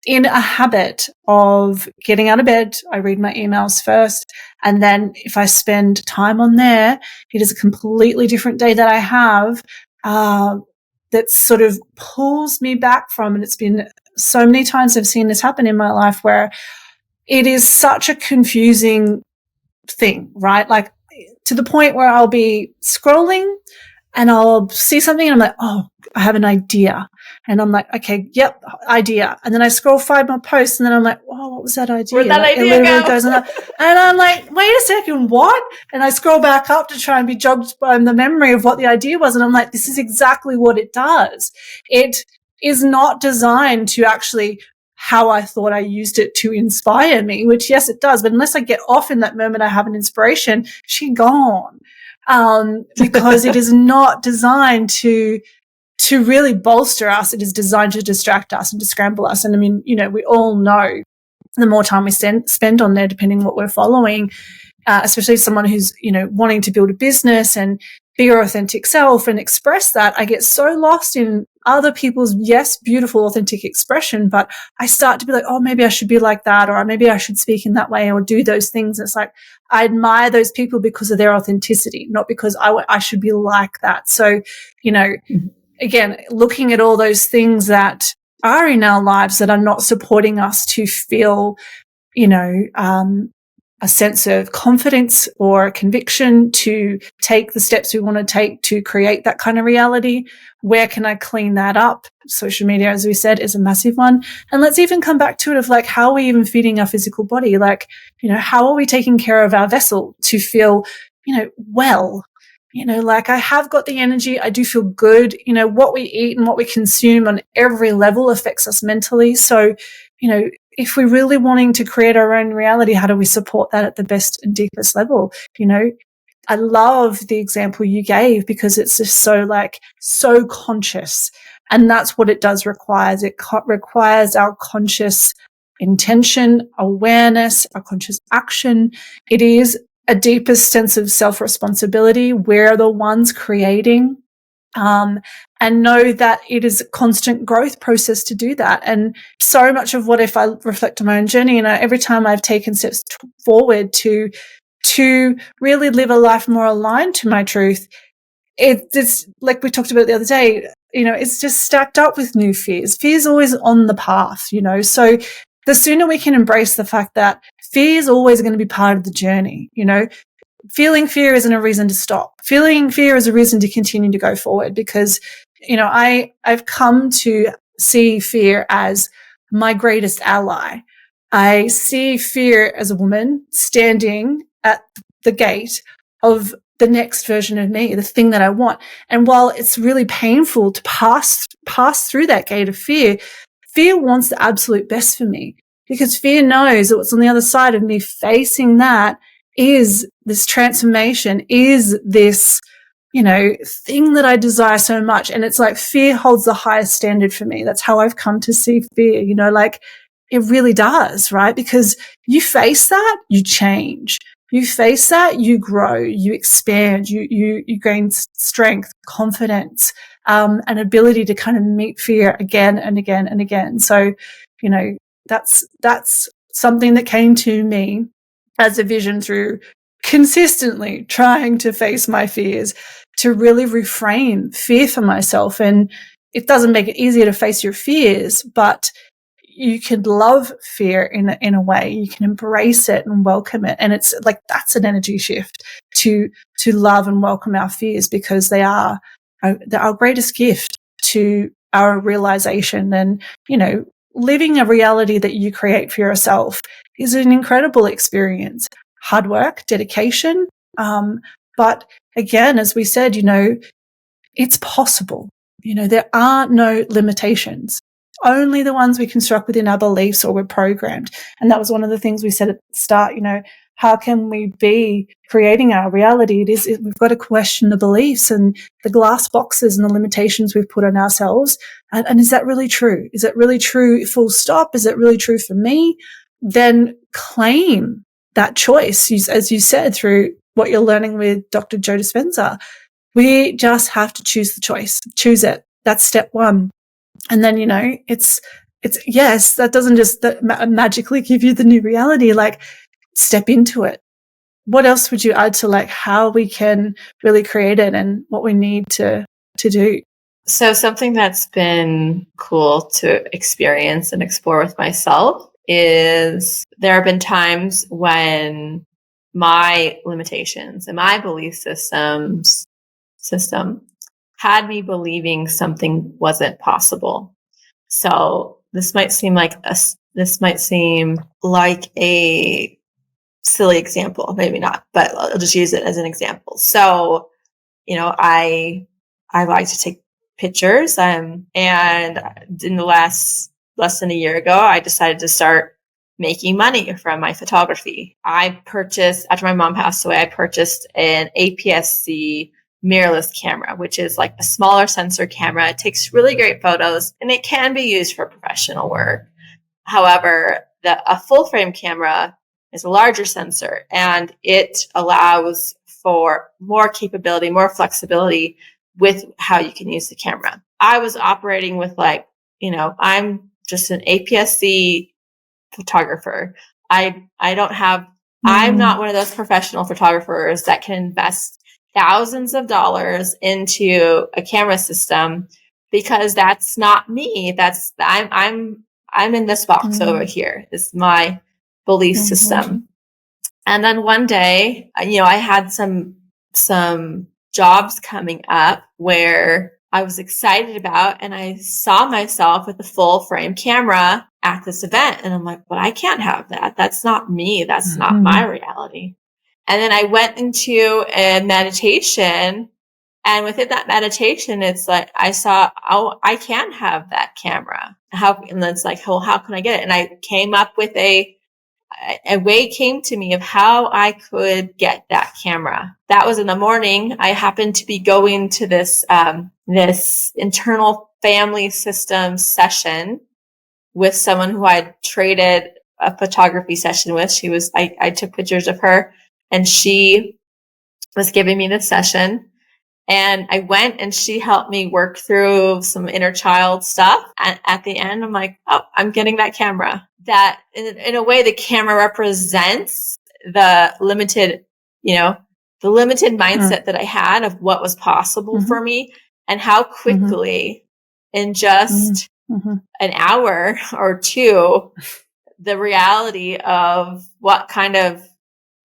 in a habit of getting out of bed, I read my emails first. And then if I spend time on there, it is a completely different day that I have. that sort of pulls me back from, and it's been so many times I've seen this happen in my life where it is such a confusing thing, right? Like to the point where I'll be scrolling and I'll see something and I'm like, oh, I have an idea. And I'm like, okay, yep, idea. And then I scroll 5 more posts and then I'm like, oh, what was that idea? Where'd that like, idea it literally go? goes on that. And I'm like, wait a second, what? And I scroll back up to try and be jogged by the memory of what the idea was. And I'm like, this is exactly what it does. It is not designed to actually how I thought I used it to inspire me, which yes, it does. But unless I get off in that moment, I have an inspiration, she gone. Because it is not designed to really bolster us. It is designed to distract us and to scramble us. And I mean, we all know the more time we spend on there, depending what we're following, especially someone who's, wanting to build a business and be your authentic self and express that, I get so lost in other people's, yes, beautiful, authentic expression, but I start to be like, oh, maybe I should be like that, or maybe I should speak in that way or do those things. It's like, I admire those people because of their authenticity, not because I should be like that. So, again, looking at all those things that are in our lives that are not supporting us to feel, a sense of confidence or conviction to take the steps we want to take to create that kind of reality. Where can I clean that up? Social media, as we said, is a massive one. And let's even come back to it of like, how are we even feeding our physical body? Like, how are we taking care of our vessel to feel, well? Like I have got the energy. I do feel good. What we eat and what we consume on every level affects us mentally. So, if we're really wanting to create our own reality, how do we support that at the best and deepest level? I love the example you gave because it's just so conscious. And that's what it does requires. It requires our conscious intention, awareness, our conscious action. It is a deepest sense of self-responsibility. We're the ones creating, and know that it is a constant growth process to do that. And so much of what, if I reflect on my own journey, every time I've taken steps forward to really live a life more aligned to my truth, it's like we talked about the other day, it's just stacked up with new fears. Fear's always on the path, so the sooner we can embrace the fact that fear is always going to be part of the journey, feeling fear isn't a reason to stop. Feeling fear is a reason to continue to go forward because, I've come to see fear as my greatest ally. I see fear as a woman standing at the gate of the next version of me, the thing that I want. And while it's really painful to pass through that gate of fear, fear wants the absolute best for me because fear knows that what's on the other side of me facing that is this transformation, is this, thing that I desire so much. And it's like fear holds the highest standard for me. That's how I've come to see fear, like it really does, right? Because you face that, you change. You face that, you grow, you expand, you gain strength, confidence, an ability to kind of meet fear again and again and again. So, that's something that came to me as a vision through consistently trying to face my fears, to really reframe fear for myself. And it doesn't make it easier to face your fears, but you can love fear in a way. You can embrace it and welcome it. And it's like, that's an energy shift to love and welcome our fears because they are our greatest gift to our realization. And, living a reality that you create for yourself is an incredible experience. Hard work, dedication. But again, as we said, it's possible. There are no limitations, only the ones we construct within our beliefs or we're programmed. And that was one of the things we said at the start, how can we be creating our reality? We've got to question the beliefs and the glass boxes and the limitations we've put on ourselves. And is that really true? Is it really true full stop? Is it really true for me? Then claim that choice, as you said, through what you're learning with Dr. Joe Dispenza. We just have to choose the choice, choose it. That's step one. And then, it's yes, that doesn't just magically give you the new reality, like step into it. What else would you add to like how we can really create it and what we need to do? So something that's been cool to experience and explore with myself is there have been times when my limitations and my belief system had me believing something wasn't possible. So this might seem like a silly example, maybe not, but I'll just use it as an example. So, I like to take pictures, and in the less than a year ago, I decided to start making money from my photography. After my mom passed away, I purchased an APS-C mirrorless camera, which is like a smaller sensor camera. It takes really great photos and it can be used for professional work. However, a full frame camera is a larger sensor and it allows for more capability, more flexibility with how you can use the camera. I was operating with I'm just an APS-C photographer. I'm not one of those professional photographers that can invest thousands of dollars into a camera system because that's not me. I'm in this box over here. It's my belief system. And then one day, I had some jobs coming up where I was excited about, and I saw myself with a full frame camera at this event. And I'm like, but I can't have that. That's not me. That's not my reality. And then I went into a meditation, and within that meditation, it's like I saw, oh, I can have that camera. And it's like, well, how can I get it? And I came up with a way came to me of how I could get that camera. That was in the morning. I happened to be going to this internal family system session with someone who I'd traded a photography session with. I took pictures of her, and she was giving me the session. And I went and she helped me work through some inner child stuff. And at the end, I'm like, oh, I'm getting that camera. That in a way, the camera represents the limited mindset that I had of what was possible for me, and how quickly in just an hour or two, the reality of what kind of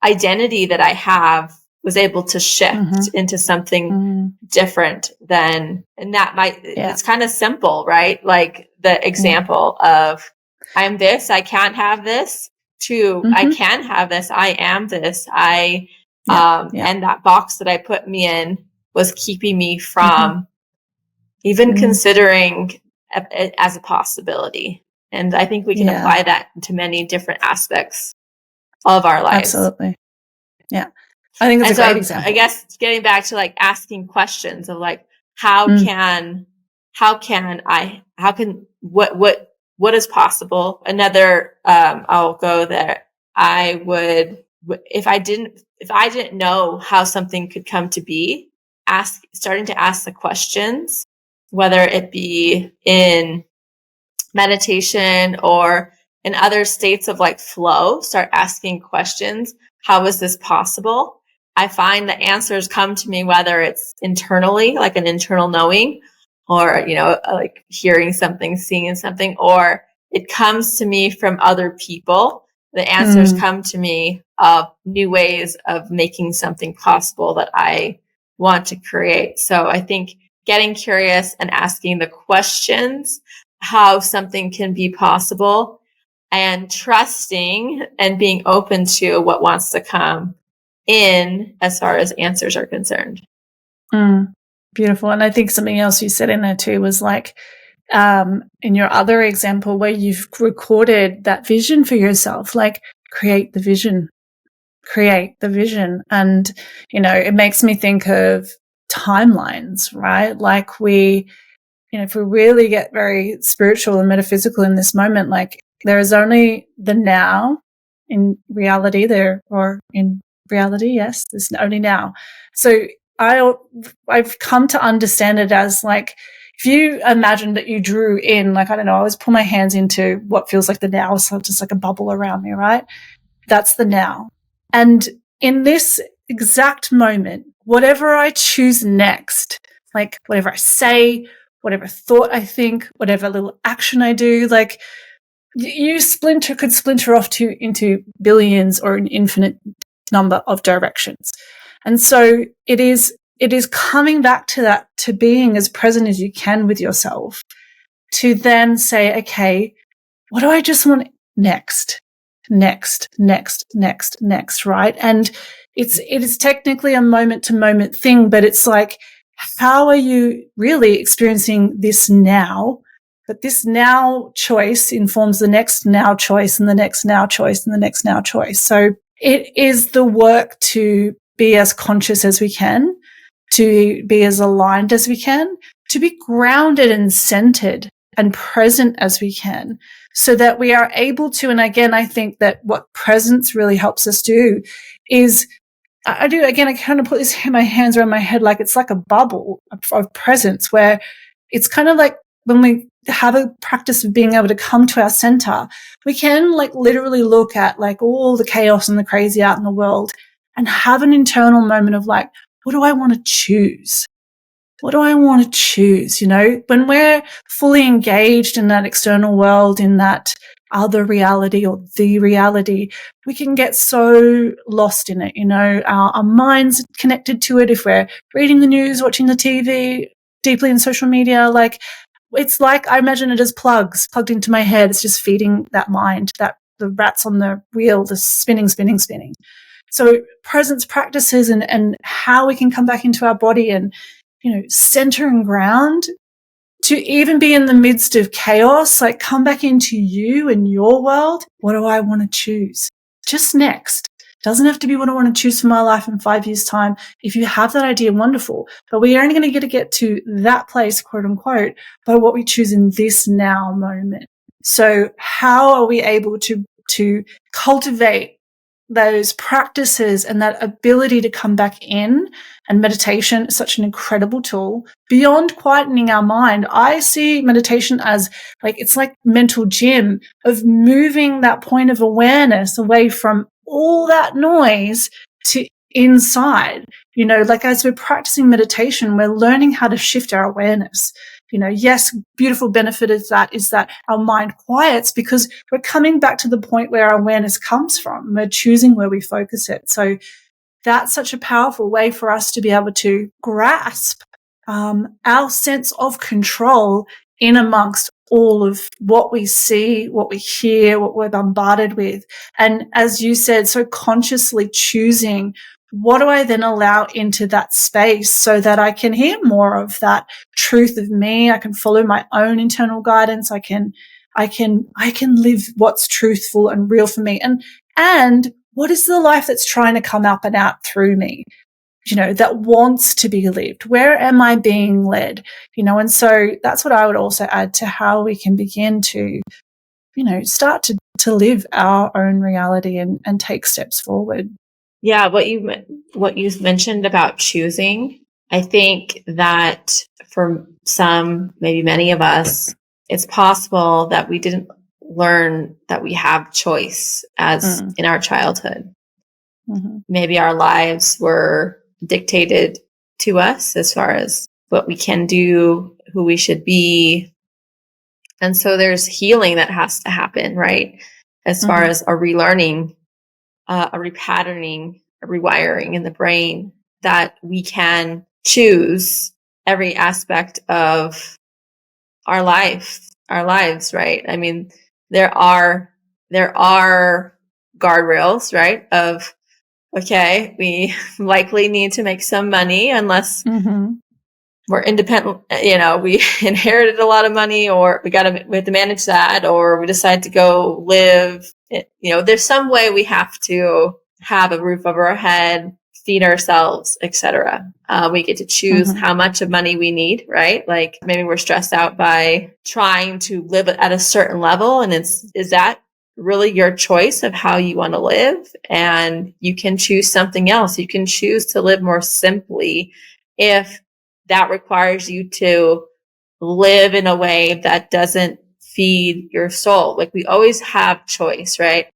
identity that I have was able to shift into something different it's kind of simple, right? Like the example of I'm this, I can't have this, to I can have this, I am this, and that box that I put me in was keeping me from even considering it as a possibility. And I think we can apply that to many different aspects of our lives. Absolutely. Yeah. I think that's a great example. I guess getting back to like asking questions of like, what is possible? Another, I'll go there. If I didn't know how something could come to be, starting to ask the questions, whether it be in meditation or in other states of like flow, start asking questions. How is this possible? I find the answers come to me, whether it's internally, like an internal knowing, or, like hearing something, seeing something, or it comes to me from other people. The answers come to me of new ways of making something possible that I want to create. So I think getting curious and asking the questions, how something can be possible, and trusting and being open to what wants to come in as far as answers are concerned. Beautiful. And I think something else you said in there too was like, in your other example where you've recorded that vision for yourself, like create the vision. And, it makes me think of timelines, right? Like if we really get very spiritual and metaphysical in this moment, like there is only the now in reality yes, there's only now. So I've come to understand it as like, if you imagine that you drew in, like, I don't know, I always pull my hands into what feels like the now, so just like a bubble around me, right? That's the now. And in this exact moment, whatever I choose next, like whatever I say, whatever thought I think, whatever little action I do, like you could splinter off into billions or an infinite number of directions. And so it is coming back to that, to being as present as you can with yourself, to then say, okay, what do I just want next, right? And it is technically a moment to moment thing, but it's like, how are you really experiencing this now? But this now choice informs the next now choice and the next now choice and the next now choice. So it is the work to be as conscious as we can, to be as aligned as we can, to be grounded and centered and present as we can, so that we are able to, and again, I think that what presence really helps us do is, I kind of put my hands around my head like it's like a bubble of presence, where it's kind of like when we have a practice of being able to come to our center, we can like literally look at like all the chaos and the crazy out in the world and have an internal moment of like, what do I want to choose? What do I want to choose? You know, when we're fully engaged in that external world, in that other reality or the reality, we can get so lost in it. You know, our mind's connected to it. If we're reading the news, watching the TV, deeply in social media, like it's like, I imagine it as plugs plugged into my head. It's just feeding that mind, that the rats on the wheel, the spinning. So presence practices and how we can come back into our body and, you know, center and ground, to even be in the midst of chaos, like come back into you and your world. What do I want to choose? Just next. Doesn't have to be what I want to choose for my life in 5 years' time. If you have that idea, wonderful. But we're only going to get to that place, quote unquote, by what we choose in this now moment. So how are we able to cultivate those practices and that ability to come back in? And meditation is such an incredible tool. Beyond quietening our mind, I see meditation as like, it's like mental gym of moving that point of awareness away from all that noise to inside. You know, like as we're practicing meditation, we're learning how to shift our awareness. You know, yes, beautiful benefit of that is that our mind quiets because we're coming back to the point where our awareness comes from. We're choosing where we focus it. So that's such a powerful way for us to be able to grasp our sense of control in amongst all of what we see, what we hear, what we're bombarded with. And as you said, so consciously choosing, what do I then allow into that space so that I can hear more of that truth of me? I can follow my own internal guidance. I can live what's truthful and real for me. And what is the life that's trying to come up and out through me, you know, that wants to be lived? Where am I being led? You know, and so that's what I would also add to how we can begin to, you know, start to live our own reality and take steps forward. Yeah, what you mentioned about choosing, I think that for some, maybe many of us, it's possible that we didn't learn that we have choice as in our childhood. Mm-hmm. Maybe our lives were dictated to us as far as what we can do, who we should be. And so there's healing that has to happen, right? As far as a relearning, a repatterning, a rewiring in the brain, that we can choose every aspect of our lives, right? I mean, there are guardrails, right? Of, okay, we likely need to make some money unless we're independent, you know, we inherited a lot of money, or we have to manage that, or we decide to go live. You know, there's some way we have to have a roof over our head, feed ourselves, etc. We get to choose how much of money we need, right? Like maybe we're stressed out by trying to live at a certain level, and is that really your choice of how you want to live? And you can choose something else. You can choose to live more simply if that requires you to live in a way that doesn't feed your soul. Like we always have choice, right?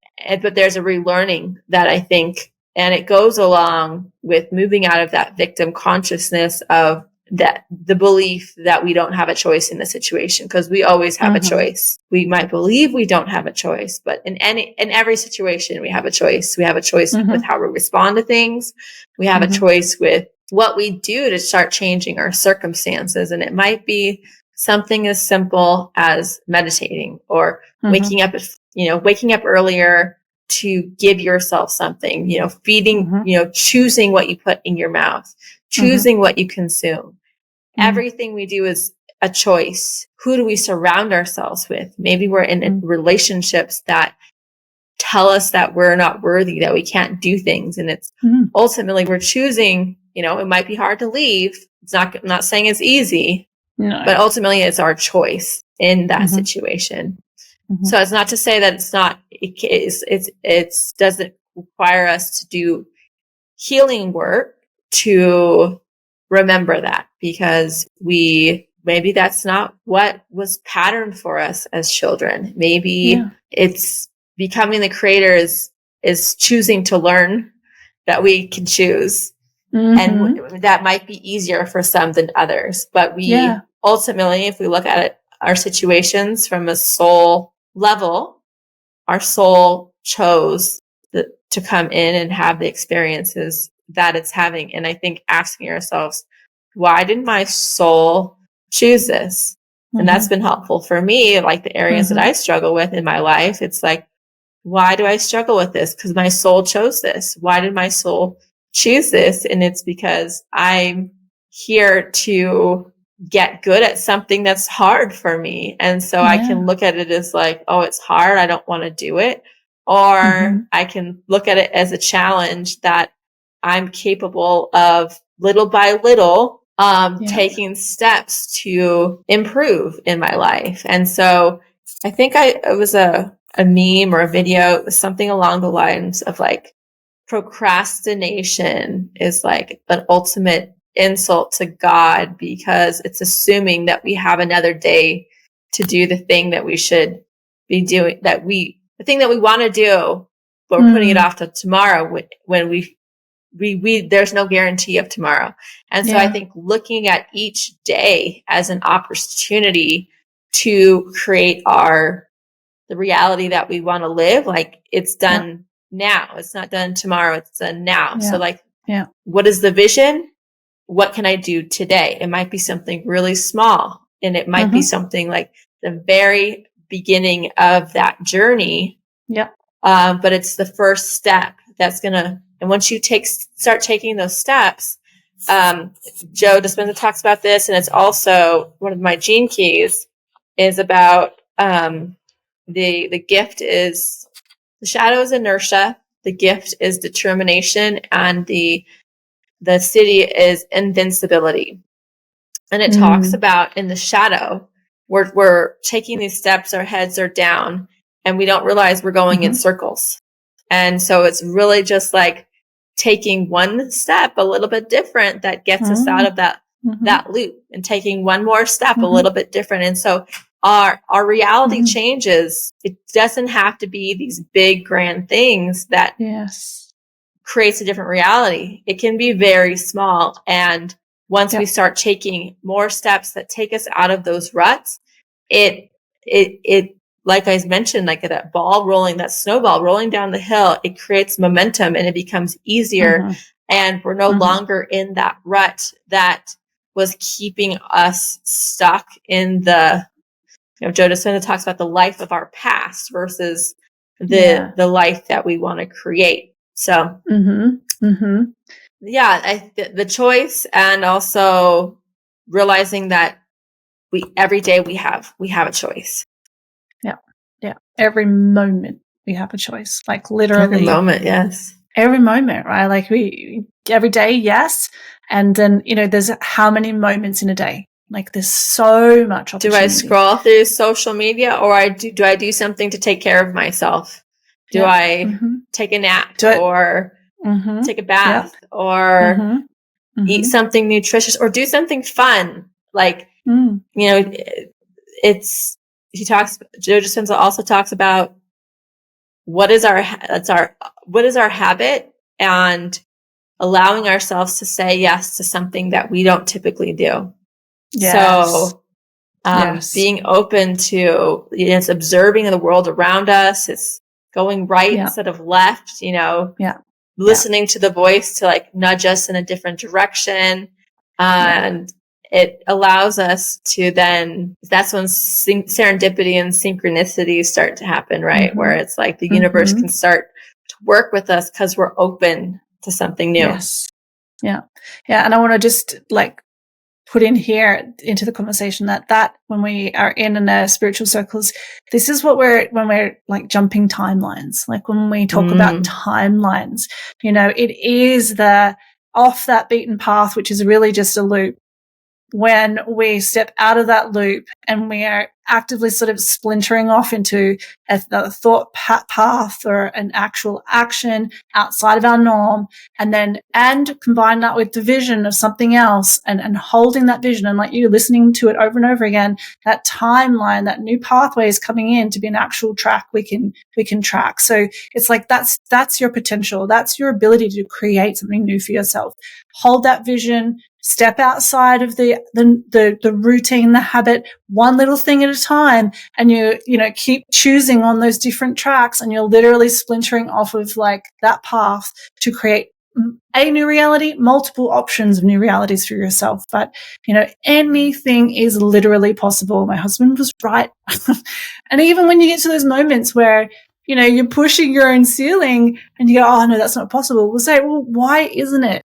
But there's a relearning that I think, and it goes along with moving out of that victim consciousness of that the belief that we don't have a choice in the situation, because we always have a choice. We might believe we don't have a choice, but in every situation we have a choice. We have a choice with how we respond to things. We have a choice with what we do to start changing our circumstances. And it might be something as simple as meditating or waking up earlier to give yourself something, feeding, choosing what you put in your mouth, choosing what you consume. Everything we do is a choice. Who do we surround ourselves with? Maybe we're in relationships that tell us that we're not worthy, that we can't do things. And it's ultimately we're choosing, it might be hard to leave. I'm not saying it's easy, but ultimately it's our choice in that situation. So it's not to say that it doesn't require us to do healing work to remember that, because maybe that's not what was patterned for us as children. Maybe it's becoming the creator is choosing to learn that we can choose. And that might be easier for some than others. But ultimately, if we look at it, our situations from a soul level, our soul chose to come in and have the experiences that it's having. And I think asking ourselves, why did my soul choose this? And that's been helpful for me, like the areas that I struggle with in my life. It's like, why do I struggle with this? Because my soul chose this. Why did my soul choose this? And it's because I'm here to get good at something that's hard for me. And so I can look at it as like, oh, it's hard. I don't want to do it. Or I can look at it as a challenge that I'm capable of little by little, taking steps to improve in my life. And so I think it was a meme or a video, something along the lines of like, procrastination is like an ultimate insult to God, because it's assuming that we have another day to do the thing that we should be doing, the thing that we want to do, but we're putting it off to tomorrow when we there's no guarantee of tomorrow. And so I think looking at each day as an opportunity to create the reality that we want to live, like it's done now. It's not done tomorrow. It's done now. So like, what is the vision? What can I do today? It might be something really small, and it might be something like the very beginning of that journey. But it's the first step that's and once you start taking those steps, Joe Dispenza talks about this, and it's also one of my gene keys is about, the gift is, the shadow is inertia, the gift is determination, and the city is invincibility. And it talks about in the shadow, we're taking these steps, our heads are down, and we don't realize we're going in circles. And so it's really just like taking one step a little bit different that gets us out of that loop, and taking one more step a little bit different. And so our reality changes. It doesn't have to be these big grand things that creates a different reality. It can be very small. And once we start taking more steps that take us out of those ruts, it like I mentioned, like that ball rolling, that snowball rolling down the hill, it creates momentum and it becomes easier. And we're no longer in that rut that was keeping us stuck in Joe Dispenza talks about the life of our past versus the life that we want to create. So, the choice, and also realizing that every day we have a choice. Every moment we have a choice, like literally every moment. Yes. Every moment, right? Like every day. Yes. And then, there's how many moments in a day? Like there's so much opportunity. Do I scroll through social media, or do I do something to take care of myself? Do I take a nap, or take a bath, or eat something nutritious, or do something fun? Like, Joe Dispenza also talks about what is our habit, and allowing ourselves to say yes to something that we don't typically do. Yes. So Yes. being open to, it's observing the world around us. It's going right instead of left, listening to the voice to like nudge us in a different direction. And it allows us to then, that's when serendipity and synchronicity start to happen, right? Where it's like the universe can start to work with us because we're open to something new. Yes. Yeah. Yeah. And I want to just like put in here into the conversation that when we are in a spiritual circles, this is what when we're like jumping timelines, like when we talk about timelines, it is the off that beaten path, which is really just a loop. When we step out of that loop and we are actively sort of splintering off into a thought path or an actual action outside of our norm, and combine that with the vision of something else and holding that vision and like you listening to it over and over again, that timeline, that new pathway is coming in to be an actual track we can track. So it's like that's your potential. That's your ability to create something new for yourself. Hold that vision, step outside of the routine, the habit, one little thing at a time, and you keep choosing on those different tracks, and you're literally splintering off of like that path to create a new reality, multiple options of new realities for yourself. But anything is literally possible. My husband was right. And even when you get to those moments where you're pushing your own ceiling and you go, oh no, that's not possible, we'll say, well, why isn't it?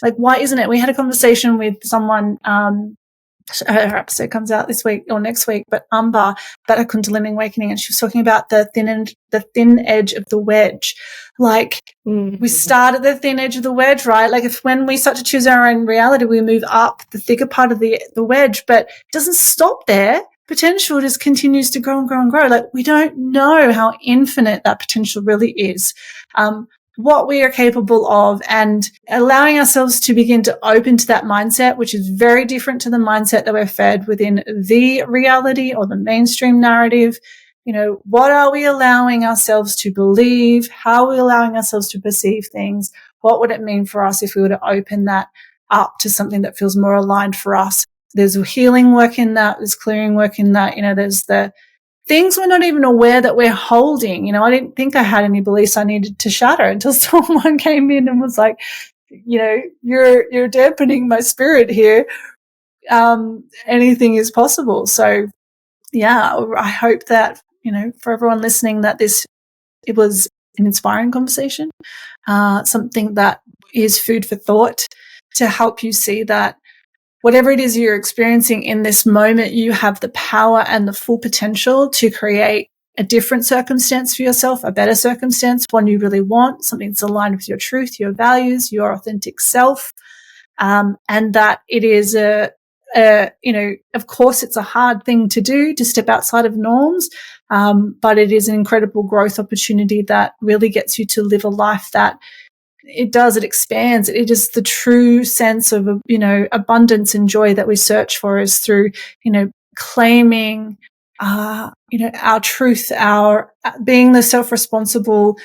Like, why isn't it? We had a conversation with someone, her episode comes out this week or next week, but Amber, about her Kundalini awakening, and she was talking about the thin edge of the wedge. Like, we start at the thin edge of the wedge, right? Like, when we start to choose our own reality, we move up the thicker part of the wedge, but it doesn't stop there. Potential just continues to grow and grow and grow. Like, we don't know how infinite that potential really is. What we are capable of, and allowing ourselves to begin to open to that mindset, which is very different to the mindset that we're fed within the reality or the mainstream narrative. What are we allowing ourselves to believe? How are we allowing ourselves to perceive things? What would it mean for us if we were to open that up to something that feels more aligned for us? There's healing work in that. There's clearing work in that. There's the things we're not even aware that we're holding. I didn't think I had any beliefs I needed to shatter until someone came in and was like, you're dampening my spirit here. Anything is possible. So yeah, I hope that, for everyone listening, that it was an inspiring conversation, something that is food for thought to help you see that whatever it is you're experiencing in this moment, you have the power and the full potential to create a different circumstance for yourself, a better circumstance, one you really want, something that's aligned with your truth, your values, your authentic self. And that it is of course, it's a hard thing to do, to step outside of norms. But it is an incredible growth opportunity that really gets you to live a life that it expands. It is the true sense of, abundance and joy that we search for, is through, claiming, our truth, our being the self-responsible,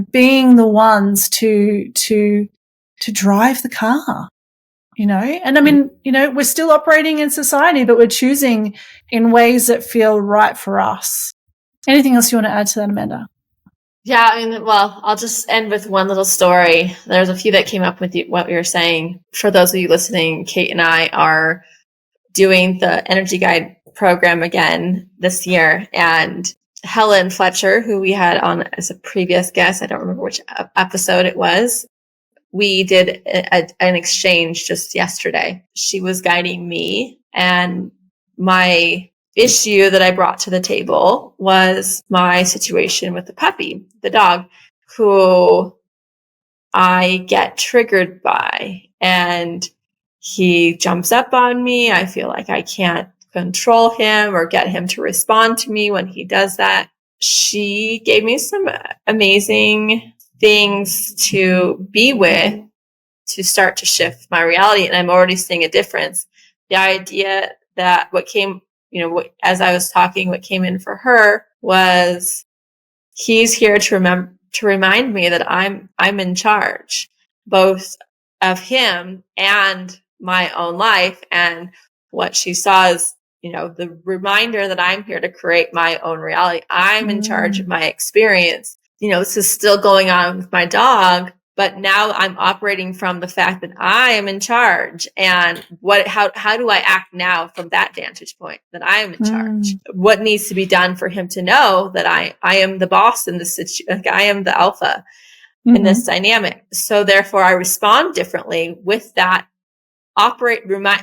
being the ones to drive the car, and I mean, we're still operating in society, but we're choosing in ways that feel right for us. Anything else you want to add to that, Amanda? Yeah, I'll just end with one little story. There's a few that came up with what you were saying. For those of you listening, Kate and I are doing the Energy Guide program again this year. And Helen Fletcher, who we had on as a previous guest, I don't remember which episode it was, we did an exchange just yesterday. She was guiding me, and my issue that I brought to the table was my situation with the puppy, the dog, who I get triggered by, and he jumps up on me. I feel like I can't control him or get him to respond to me when he does that. She gave me some amazing things to be with to start to shift my reality. And I'm already seeing a difference. The idea that what came, as I was talking, what came in for her was, he's here to remind me that I'm in charge, both of him and my own life. And what she saw is, the reminder that I'm here to create my own reality. I'm in charge of my experience. This is still going on with my dog, but now I'm operating from the fact that I am in charge. And how do I act now from that vantage point, that I am in charge? What needs to be done for him to know that I am the boss in this situation? Like, I am the alpha in this dynamic. So therefore I respond differently with that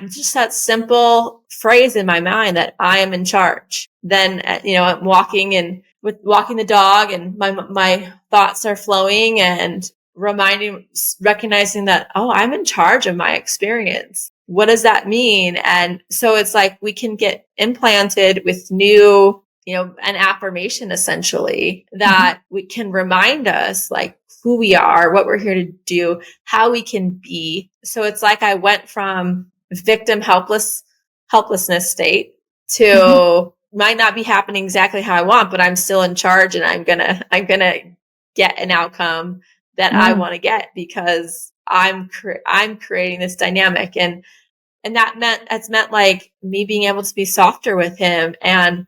just that simple phrase in my mind that I am in charge. Then, I'm walking the dog, and my thoughts are flowing, and recognizing that, oh, I'm in charge of my experience. What does that mean? And so it's like we can get implanted with new, an affirmation essentially that we can remind us like who we are, what we're here to do, how we can be. So it's like I went from victim helplessness state to might not be happening exactly how I want, but I'm still in charge, and I'm gonna get an outcome that I want to get, because I'm creating this dynamic. And that's meant like me being able to be softer with him. And,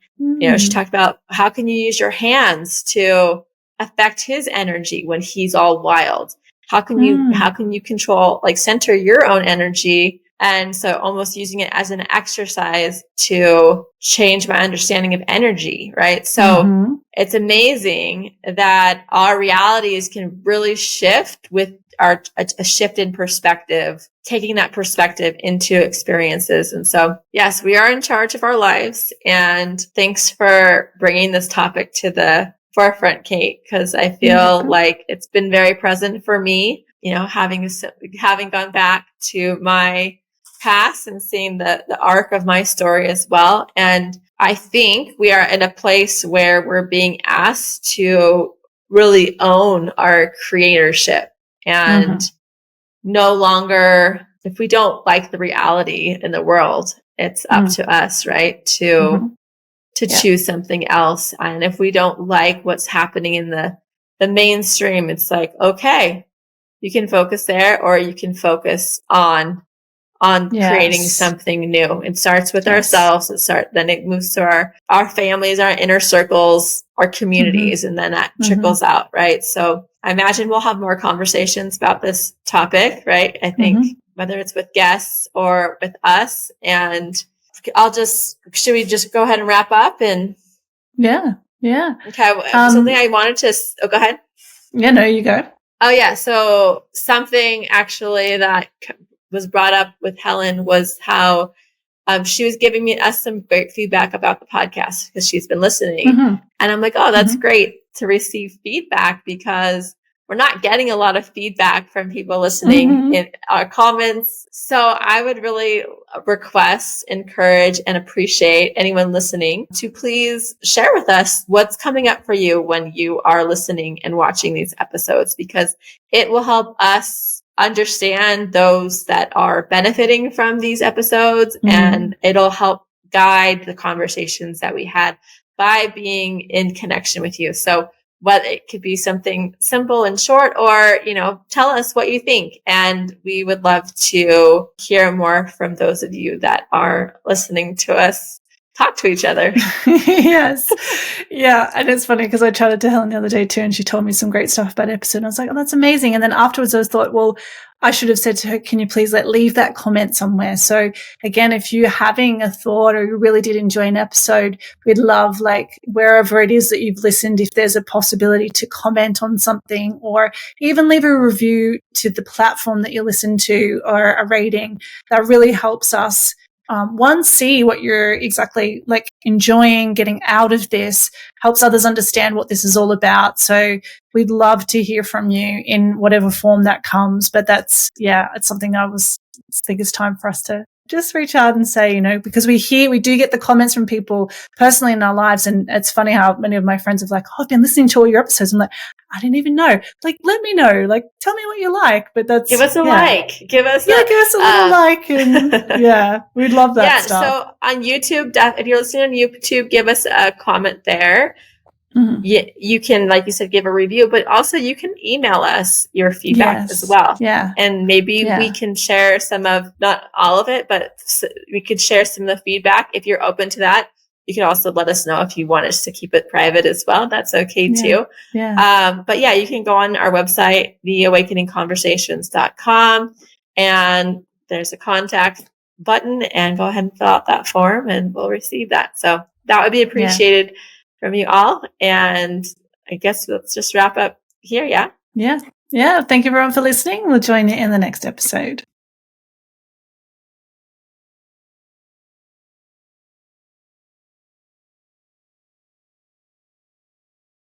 she talked about how can you use your hands to affect his energy when he's all wild? How can you control, like center your own energy? And so almost using it as an exercise to change my understanding of energy, right? So it's amazing that our realities can really shift with a shift in perspective, taking that perspective into experiences. And so, yes, we are in charge of our lives. And thanks for bringing this topic to the forefront, Kate, because I feel like it's been very present for me, having gone back to my past and seeing the arc of my story as well. And I think we are in a place where we're being asked to really own our creatorship. And no longer, if we don't like the reality in the world, it's up to us, right? To choose something else. And if we don't like what's happening in the mainstream, it's like, okay, you can focus there, or you can focus on creating something new. It starts with ourselves. Then it moves to our families, our inner circles, our communities, and then that trickles out, right? So I imagine we'll have more conversations about this topic, right? I think whether it's with guests or with us. And should we just go ahead and wrap up? And yeah. Okay. Something I wanted to, go ahead. Yeah, no, you go. Oh yeah. So something actually that was brought up with Helen was how she was giving us some great feedback about the podcast, because she's been listening. And I'm like, oh, that's great to receive feedback, because we're not getting a lot of feedback from people listening in our comments. So I would really request, encourage, and appreciate anyone listening to please share with us what's coming up for you when you are listening and watching these episodes, because it will help us understand those that are benefiting from these episodes, and it'll help guide the conversations that we had by being in connection with you. So whether it could be something simple and short, or, tell us what you think. And we would love to hear more from those of you that are listening to us talk to each other. Yes. Yeah. And it's funny because I chatted to Helen the other day too, and she told me some great stuff about the episode. And I was like, oh, that's amazing. And then afterwards I thought, well, I should have said to her, can you please leave that comment somewhere? So again, if you're having a thought or you really did enjoy an episode, we'd love, wherever it is that you've listened, if there's a possibility to comment on something, or even leave a review to the platform that you listen to, or a rating. That really helps us see what you're exactly enjoying, getting out of this, helps others understand what this is all about. So we'd love to hear from you in whatever form that comes. But it's something I think it's time for us to just reach out and say, because we do get the comments from people personally in our lives. And it's funny how many of my friends have I've been listening to all your episodes. I'm like, I didn't even know. Let me know. Tell me what you like. But give us a like. Give us a little like. And we'd love that stuff. So on YouTube, if you're listening on YouTube, give us a comment there. you can, like you said, give a review, but also you can email us your feedback as well. Yeah. And maybe we can share some of, not all of it, but we could share some of the feedback. If you're open to that, you can also let us know if you want us to keep it private as well. That's okay too. But yeah, you can go on our website, theawakeningconversations.com, and there's a contact button, and go ahead and fill out that form and we'll receive that. So that would be appreciated from you all. And I guess let's just wrap up here. Yeah. Thank you everyone for listening. We'll join you in the next episode.